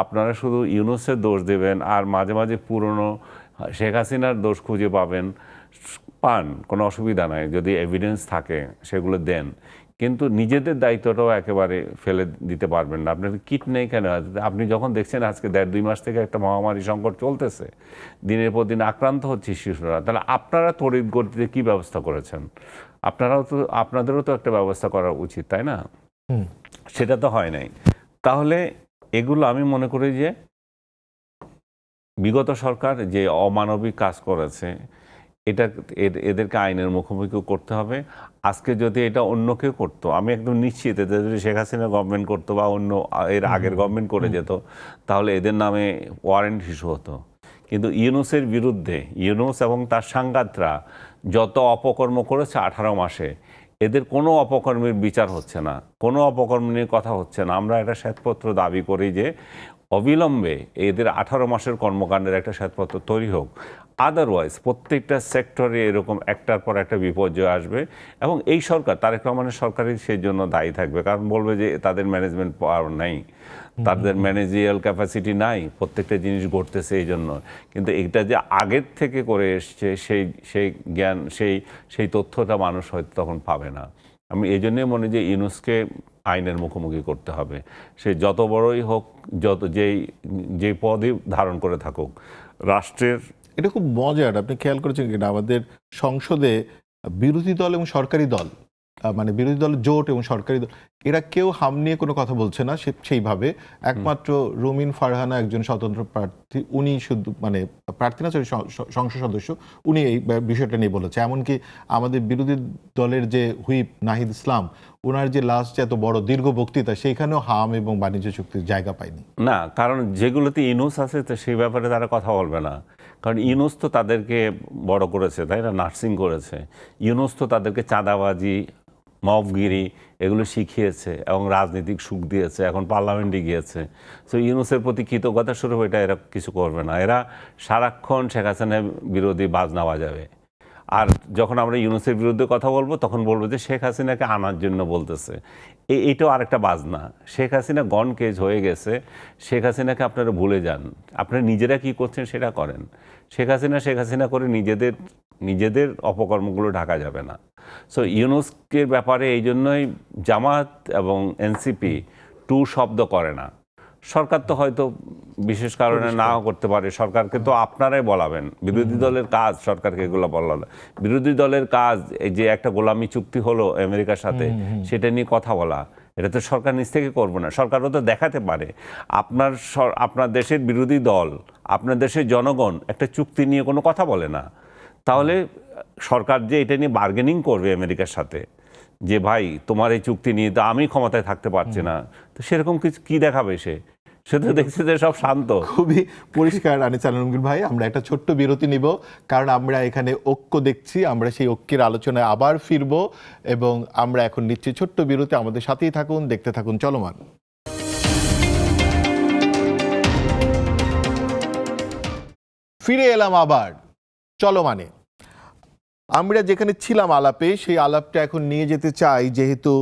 আপনারা শুধু ইউনূসের দোষ দেবেন আর মাঝে মাঝে পুরনো শেখ হাসিনার দোষ খুঁজে পান, কোনো অসুবিধা নাই, যদি এভিডেন্স থাকে সেগুলো দেন, কিন্তু নিজেদের দায়িত্বটাও একেবারে ফেলে দিতে পারবেন না। আপনার কিট নেই কেন? আপনি যখন দেখছেন আজকে 1.5-2 মাস থেকে একটা মহামারী সংকট চলতেছে, দিনের পর দিন আক্রান্ত হচ্ছে শিশুরা, তাহলে আপনারা তড়িৎ গতিতে কী ব্যবস্থা করেছেন? আপনাদেরও তো একটা ব্যবস্থা করা উচিত, তাই না? সেটা তো হয় নাই। তাহলে এগুলো আমি মনে করি যে বিগত সরকার যে অমানবিক কাজ করেছে, এদেরকে আইনের মুখোমুখি করতে হবে। আজকে যদি এটা অন্য কেউ করতো, আমি একদম নিশ্চিত এটা যদি শেখ হাসিনা গভর্নমেন্ট করতো বা অন্য এর আগের গভর্নমেন্ট করে যেত, তাহলে এদের নামে ওয়ারেন্ট ইস্যু হতো। কিন্তু ইউনূসের বিরুদ্ধে, ইউনূস এবং তার সাংঘাতরা যত অপকর্ম করেছে 18 মাসে, এদের কোনো অপকর্মের বিচার হচ্ছে না, কোনো অপকর্ম নিয়ে কথা হচ্ছে না। আমরা একটা শ্বেতপত্র দাবি করি যে অবিলম্বে এদের 18 মাসের কর্মকাণ্ডের একটা শ্বেতপত্র তৈরি হোক। আদারওয়াইজ প্রত্যেকটা সেক্টরে এরকম একটার পর একটা বিপর্যয় আসবে, এবং এই সরকার, তারেক রহমানের সরকারই সেই জন্য দায়ী থাকবে। কারণ বলবে যে তাদের ম্যানেজমেন্ট পাওয়ার নাই, তাদের ম্যানেজিয়াল ক্যাপাসিটি নাই, প্রত্যেকটা জিনিস ঘটতেছে এই জন্য। কিন্তু এটা যে আগের থেকে করে এসছে সেই জ্ঞান, সেই তথ্যটা মানুষ হয়তো তখন পাবে না। আমি এই জন্যই মনে যে ইউনূসকে আইনের মুখোমুখি করতে হবে। সে যত বড়ই হোক, যে পদই ধারণ করে থাকুক, রাষ্ট্রের। এটা খুব মজার, আপনি খেয়াল করেছেন কিনা, আমাদের সংসদে বিরোধী দল এবং সরকারি দল, মানে বিরোধী দলের জোট এবং সরকারি দল, এরা কেউ হাম নিয়ে কোনো কথা বলছে না সেইভাবে। একমাত্র রুমিন ফারহানা, একজন স্বতন্ত্র প্রার্থী, উনি শুধু মানে প্রার্থী না, সংসদ সদস্য, উনি এই বিষয়টা নিয়ে বলেছে। এমনকি আমাদের বিরোধী দলের যে হুইপ নাহিদ ইসলাম, ওনার যে লাস্ট এত বড় দীর্ঘ বক্তৃতা, সেইখানেও হাম এবং বাণিজ্য চুক্তির জায়গা পায়নি। না, কারণ যেগুলোতে ইউনূস আছে তো সেই ব্যাপারে তারা কথা বলবে না। কারণ ইউনূস তো তাদেরকে বড় করেছে, তাই না? নার্সিং করেছে। ইউনূস তো তাদেরকে চাঁদাবাজি, মফগিরি এগুলো শিখিয়েছে এবং রাজনৈতিক সুখ দিয়েছে, এখন পার্লামেন্টে গিয়েছে। সো ইউনূসের প্রতি কৃতজ্ঞতা স্বরূপ এটা এরা কিছু করবে না। এরা সারাক্ষণ শেখ হাসিনার বিরোধী বাজনা বাজাবে। আর যখন আমরা ইউনূসের বিরুদ্ধে কথা বলবো, তখন বলবো যে শেখ হাসিনাকে আনার জন্য বলতেছে। এইটাও আরেকটা বাজনা। শেখ হাসিনা গন কেজ হয়ে গেছে, শেখ হাসিনাকে আপনারা ভুলে যান, আপনারা নিজেরা কি করছেন সেটা করেন। শেখ হাসিনা করে নিজেদের অপকর্মগুলো ঢাকা যাবে না। সো ইউনূসের ব্যাপারে এই জন্যই জামাত এবং এনসিপি টু শব্দ করে না। সরকার তো হয়তো বিশেষ কারণে নাও করতে পারে, সরকারকে তো আপনারাই বলাবেন। বিরোধী দলের কাজ সরকারকে এগুলো বলা। বিরোধী দলের কাজ এই যে একটা গোলামি চুক্তি হলো আমেরিকার সাথে, সেটা নিয়ে কথা বলা, এটা তো সরকার নিজ থেকে করবে না। সরকারও তো দেখাতে পারে আপনার দেশের বিরোধী দল, আপনার দেশের জনগণ একটা চুক্তি নিয়ে কোনো কথা বলে না। তাহলে সরকার যে এটা নিয়ে বার্গেনিং করবে আমেরিকার সাথে, যে ভাই তোমার এই চুক্তি নিয়ে তো আমি ক্ষমতায় থাকতে পারছি না, তো সেরকম কিছু কি দেখাবে সে তো দেখছে যে সব শান্ত। খুবই পরিষ্কার আনিস আলমগীর ভাই, আমরা একটা ছোট্ট বিরতি নিব, কারণ আমরা এখানে ঐক্য দেখছি, আমরা সেই ঐক্যের আলোচনায় আবার ফিরব, এবং আমরা এখন নিচ্ছি ছোট্ট বিরতি। আমাদের সাথেই থাকুন, দেখতে থাকুন চলমান। ফিরে এলাম আবার চলমানে। আমরা যেখানে ছিলাম আলাপে, সেই আলাপটা এখন নিয়ে যেতে চাই, যেহেতু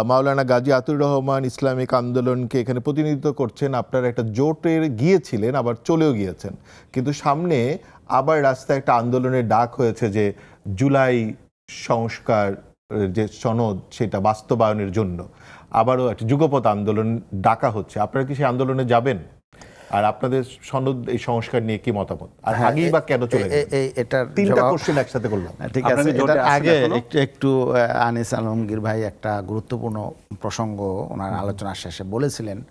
মাওলানা গাজী আতুর রহমান ইসলামিক আন্দোলনকে এখানে প্রতিনিধিত্ব করছেন। আপনারা একটা জোটে গিয়েছিলেন, আবার চলেও গিয়েছেন, কিন্তু সামনে আবার রাস্তায় একটা আন্দোলনের ডাক হয়েছে যে জুলাই সংস্কার যে সনদ সেটা বাস্তবায়নের জন্য আবারও একটা যুগপৎ আন্দোলন ডাকা হচ্ছে। আপনারা কি সেই আন্দোলনে যাবেন? আর আপনাদের সনদ এই সংস্কার নিয়ে কি মতামত? আর আগেই বা কেন চলে গেলেন? এটার তিনটা জবাব- কোশ্চেন একসাথে করলাম। ঠিক আপনারা আছে, কি জোটে এটার আছেন আগে এখনো? একটু আনিস আলমগীর ভাই একটা গুরুত্বপূর্ণ প্রসঙ্গ ওনার আলোচনার শেষে বলেছিলেন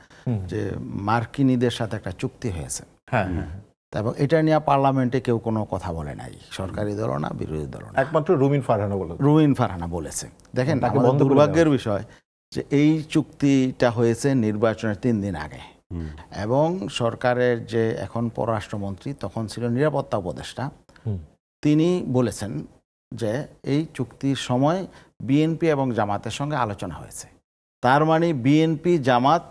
যে মার্কিনীদের সাথে একটা চুক্তি হয়েছে, হ্যাঁ হ্যাঁ, এবং এটা নিয়ে পার্লামেন্টে কেউ কোনো কথা বলে নাই, সরকারি দল না বিরোধী দল না। একমাত্র রুমিন ফারহানা বলে। রুইন ফারহানা বলেছে। দেখেন, তাকে আমাদের বন্ধ করে দুর্ভাগ্যের বিষয় যে এই চুক্তিটা হয়েছে নির্বাচনের 3 দিন আগে, এবং সরকারের যে এখন পররাষ্ট্রমন্ত্রী, তখন ছিল নিরাপত্তা উপদেষ্টা, তিনি বলেছেন যে এই চুক্তির সময় বিএনপি এবং জামাতের সঙ্গে আলোচনা হয়েছে। তার মানে বিএনপি জামাত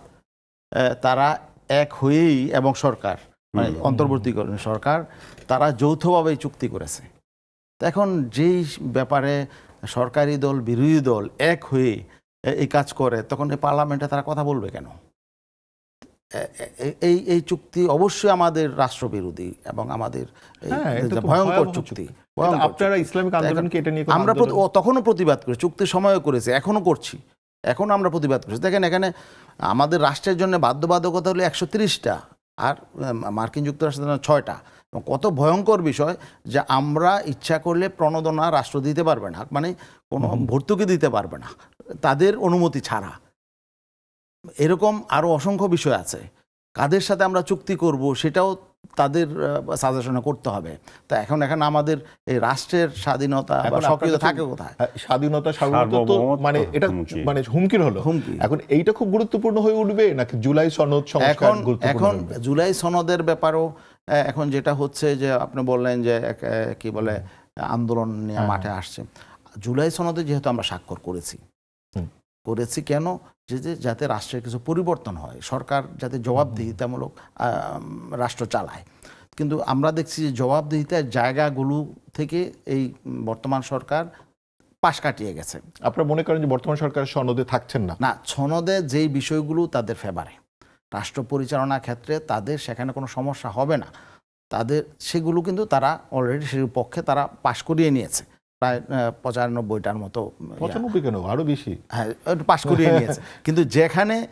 তারা এক হয়েই, এবং সরকার মানে অন্তর্বর্তীকালীন সরকার, তারা যৌথভাবে এই চুক্তি করেছে। তো এখন যেই ব্যাপারে সরকারি দল বিরোধী দল এক হয়ে এই কাজ করে, তখন এই পার্লামেন্টে তারা কথা বলবে কেন? এই চুক্তি অবশ্যই আমাদের রাষ্ট্রবিরোধী এবং আমাদের এই হ্যাঁ, এটা তো ভয়ঙ্কর ভয়াবহ চুক্তি। কিন্তু আপনারা ইসলামিক আন্দোলনকে এটা নিয়ে কোনো আমরা আন্দোলন- তখনও প্রতিবাদ করি, চুক্তির সময়ও করেছি, এখনো করছি, এখনো আমরা প্রতিবাদ করছি। দেখেন, এখানে আমাদের রাষ্ট্রের জন্য বাধ্যবাধকতা হলো 130টা, আর মার্কিন যুক্তরাষ্ট্রের জন্য 6টা। এবং কত ভয়ঙ্কর বিষয় যে আমরা ইচ্ছা করলে প্রণোদনা রাষ্ট্র দিতে পারবে না, মানে কোনো ভর্তুকি দিতে পারবে না তাদের অনুমতি ছাড়া। এরকম আরও অসংখ্য বিষয় আছে। কাদের সাথে আমরা চুক্তি করব সেটাও তাদের সাজেশনে করতে হবে। তা এখন আমাদের এই রাষ্ট্রের স্বাধীনতা বা এখন সক্রিয়তা আপনার থাকে কাছে- কোথায়? হ্যাঁ, স্বাধীনতা সার্বভৌমত্ব তো সার্বভৌমত্ব মানে এটা হুমকি। মানে হুমকির হলো। হুমকি। এখন এইটা খুব গুরুত্বপূর্ণ হয়ে উঠবে নাকি জুলাই সনদ সংস্কার গুরুত্বপূর্ণ এখন হয়ে উঠবে? জুলাই সনদের ব্যাপারেও এখন যেটা হচ্ছে যে আপনি বললেন যে কি বলে আন্দোলন নিয়ে মাঠে আসছে। জুলাই সনদে যেহেতু আমরা স্বাক্ষর করেছি, কেন যাতে রাষ্ট্রের কিছু পরিবর্তন হয়, সরকার যাতে জবাবদিহিতামূলক রাষ্ট্র চালায়। কিন্তু আমরা দেখছি যে জবাবদিহিতার জায়গাগুলো থেকে এই বর্তমান সরকার পাশ কাটিয়ে গেছে। আপনারা মনে করেন যে বর্তমান সরকার সনদে থাকছেন না? না, সনদে যেই বিষয়গুলো তাদের ফেভারে, রাষ্ট্র পরিচালনার ক্ষেত্রে তাদের সেখানে কোনো সমস্যা হবে না, তাদের সেগুলো কিন্তু তারা অলরেডি সেই পক্ষে তারা পাশ করিয়ে নিয়েছে, প্রায় 95টার মতো। 95 কেন, আরো বেশি। হ্যাঁ, পাশ করিয়ে নিয়েছে। কিন্তু যেখানে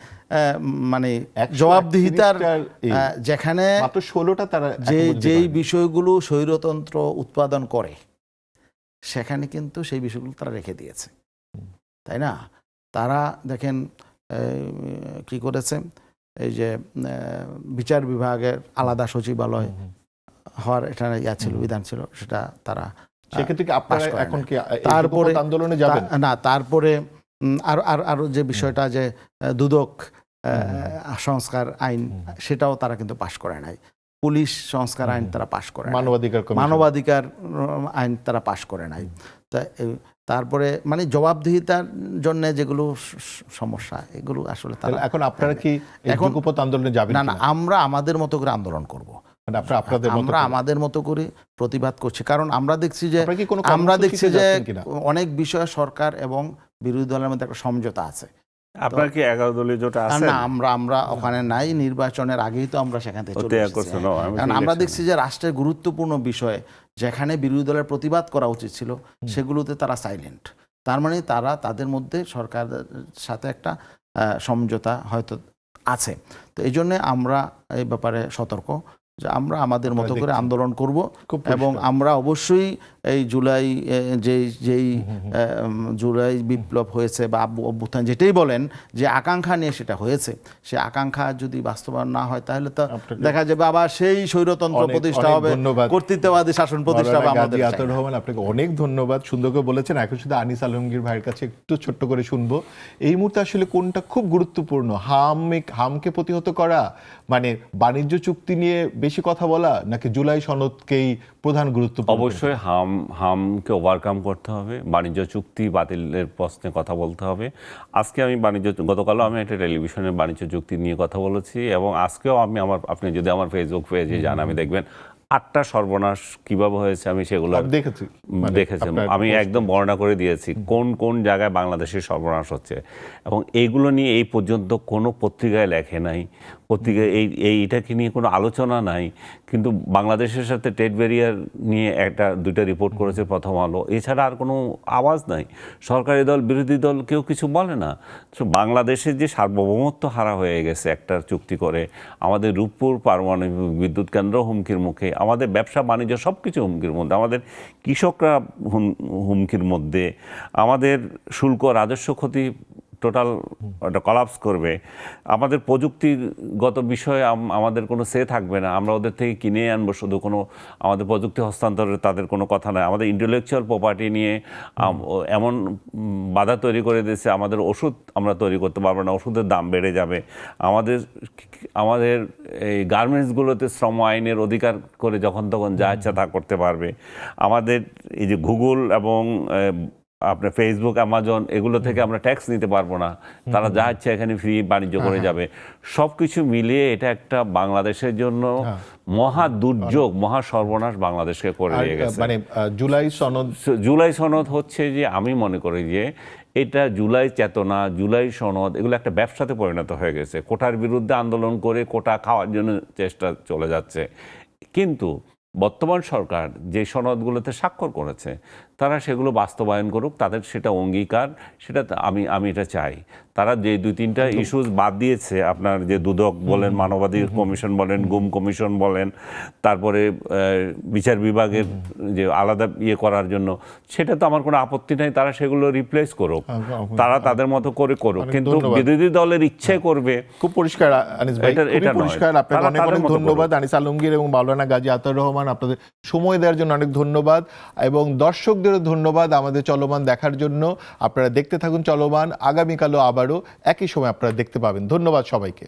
মানে 138 জবাবদিহিতার এই যেখানে মাত্র 16টা তারা যেই বিষয়গুলো স্বৈরতন্ত্র উৎপাদন করে, সেখানে কিন্তু সেই বিষয়গুলো তারা রেখে দিয়েছে, তাই না? তারা দেখেন কি করেছে, এই যে বিচার বিভাগের আলাদা সচিবালয় হওয়ার এটা ছিল, বিধান ছিল, সেটা তারা সেক্ষেত্রে কি আপনারা পাশ করেন এখন না। কি তারপরে আন্দোলনে যাবেন? না, তারপরে আরো যে বিষয়টা যে দুদক সংস্কার আইন, সেটাও তারা কিন্তু পাশ করে নাই। পুলিশ সংস্কার আইন তারা পাশ করে নাই। মানবাধিকার কমিশন। মানবাধিকার আইন তারা পাশ করে নাই। তারপরে মানে জবাবদিহিতার জন্য যেগুলো সমস্যা, এগুলো আসলে তাহলে তারা এখন আপনারা কি এখন- যুগপৎ আন্দোলনে যাবেন না, কিনা? আমরা আমাদের মতো করে আন্দোলন করব। মানে আপনারা আপনাদের মতো আমরা করে? আমাদের মতো করে প্রতিবাদ করছি, কারণ আমরা দেখছি যে আপনারা কি কোনো আমরা কর্মসূচিতে দেখছি যে যাচ্ছেন কিনা? অনেক বিষয়ে সরকার এবং বিরোধী দলের মধ্যে একটা সমঝোতা আছে। আপনার কি 11 দলীয় জোট আর আছে? না, আমরা ওখানে নাই, নির্বাচনের আগেই তো আমরা সেখান থেকে চলে ত্যাগ এসেছি। করছো, no, আমি কারণ তো আমরা election- দেখছি যে রাষ্ট্রের গুরুত্বপূর্ণ বিষয়ে যেখানে বিরোধী দলের প্রতিবাদ করা উচিত ছিল, সেগুলোতে তারা সাইলেন্ট। তার মানে তারা তাদের মধ্যে সরকারের সাথে একটা সমঝোতা হয়তো আছে। তো এই জন্যে আমরা এই ব্যাপারে সতর্ক যে আমরা আমাদের মতো করে আন্দোলন করব, খুব এবং পরিষ্কার। আমরা অবশ্যই এই জুলাই যেই জুলাই বিপ্লব হয়েছে বা অভ্যুত্থান যেটাই বলেন, যে আকাঙ্ক্ষা নিয়ে সেটা হয়েছে, সে আকাঙ্ক্ষা যদি বাস্তবায়ন না হয়, তাহলে তো আপনাকে দেখা যাবে আবার সেই স্বৈরতন্ত্র অনেক প্রতিষ্ঠা অনেক হবে, ধন্যবাদ। কর্তৃত্ববাদী শাসন প্রতিষ্ঠা হবে। মাওলানা আমাদের গাজী চাই আতুর না। রহমান, আপনাকে অনেক ধন্যবাদ, সুন্দর করে বলেছেন। এখন শুধু আনিস আলমগীর ভাইয়ের কাছে একটু ছোট্ট করে শুনবো, এই মুহূর্তে আসলে কোনটা খুব গুরুত্বপূর্ণ, হামকে প্রতিহত করা, মানে বাণিজ্য চুক্তি নিয়ে বেশি কথা বলা, নাকি জুলাই সনদকেই প্রধান গুরুত্বপূর্ণ? অবশ্যই হামকে ওভারকাম করতে হবে, বাণিজ্য চুক্তি বাতিলের প্রশ্নে কথা বলতে হবে। আজকে আমি গতকালও আমি একটা টেলিভিশনের বাণিজ্য চুক্তি নিয়ে কথা বলেছি, এবং আজকেও আপনি যদি আমার ফেসবুক পেজে যান, আমি দেখবেন 8টা সর্বনাশ কিভাবে হয়েছে আমি সেগুলো আমি দেখেছি দেখেছেন, আপনার আমি post একদম বর্ণনা করে দিয়েছি কোন কোন জায়গায় বাংলাদেশের সর্বনাশ হচ্ছে, এবং এইগুলো নিয়ে এই পর্যন্ত কোনো পত্রিকায় লেখে নাই, পত্রিকায় এইটাকে নিয়ে কোনো আলোচনা নাই। কিন্তু বাংলাদেশের সাথে ট্রেড ব্যারিয়ার নিয়ে দুইটা রিপোর্ট করেছে প্রথম আলো, এছাড়া আর কোনো আওয়াজ নাই। সরকারি দল বিরোধী দল কেউ কিছু বলে না। তো বাংলাদেশের যে সার্বভৌমত্ব হারা হয়ে গেছে একটা চুক্তি করে, আমাদের রূপপুর পারমাণবিক বিদ্যুৎ কেন্দ্র হুমকির মুখে, আমাদের ব্যবসা বাণিজ্য সব কিছু হুমকির মধ্যে, আমাদের কৃষকরা হুমকির মধ্যে, আমাদের শুল্ক রাজস্ব ক্ষতি টোটাল একটা কলাপস করবে, আমাদের প্রযুক্তিগত বিষয়ে আমাদের কোনো সে থাকবে না, আমরা ওদের থেকে কিনে আনবো শুধু, কোনো আমাদের প্রযুক্তি হস্তান্তরের তাদের কোনো কথা নয়, আমাদের ইন্টেলেকচুয়াল প্রপার্টি নিয়ে এমন বাধা তৈরি করে দিয়েছে, আমাদের ওষুধ আমরা তৈরি করতে পারবো না, ওষুধের দাম বেড়ে যাবে, আমাদের এই গার্মেন্টসগুলোতে শ্রম আইনের অধিকার করে যখন তখন যা ইচ্ছা তা করতে পারবে, আমাদের এই যে গুগল এবং আপনার ফেসবুক অ্যামাজন এগুলো থেকে আমরা ট্যাক্স নিতে পারবো না, তারা যা ইচ্ছা এখানে ফ্রি বাণিজ্য করে যাবে। সব কিছু মিলিয়ে এটা একটা বাংলাদেশের জন্য মহা দুর্যোগ, মহা সর্বনাশ বাংলাদেশকে করে দিয়ে গেছে। মানে জুলাই সনদ হচ্ছে যে, আমি মনে করি যে এটা জুলাই চেতনা, জুলাই সনদ এগুলো একটা ব্যবসাতে পরিণত হয়ে গেছে। কোটার বিরুদ্ধে আন্দোলন করে কোটা খাওয়ার জন্য চেষ্টা চলে যাচ্ছে। কিন্তু বর্তমান সরকার যে সনদগুলোতে স্বাক্ষর করেছে তারা সেগুলো বাস্তবায়ন করুক, তাদের সেটা অঙ্গীকার, সেটা আমি এটা চাই। তারা যে 2-3টা ইস্যুস বাদ দিয়েছে, আপনার যে দুদক বলেন, মানবাধিকার কমিশন বলেন, গুম কমিশন বলেন, তারপরে বিচার বিভাগের যে আলাদা করার জন্য, সেটা তো আমার কোনো আপত্তি নাই, তারা সেগুলো রিপ্লেস করুক, তারা তাদের মতো করে করুক। কিন্তু বিরোধী দলের ইচ্ছে করবে। খুব পরিষ্কার আনিস ভাই, এটা পরিষ্কার। আপনাকে অনেক অনেক ধন্যবাদ আনিস আলমগীর এবং মাওলানা গাজী আতাউর রহমান, আপনাদের সময় দেওয়ার জন্য অনেক ধন্যবাদ, এবং দর্শকদেরও ধন্যবাদ আমাদের চলমান দেখার জন্য। আপনারা দেখতে থাকুন চলমান, আগামীকালও আবারও একই সময় আপনারা দেখতে পাবেন। ধন্যবাদ সবাইকে।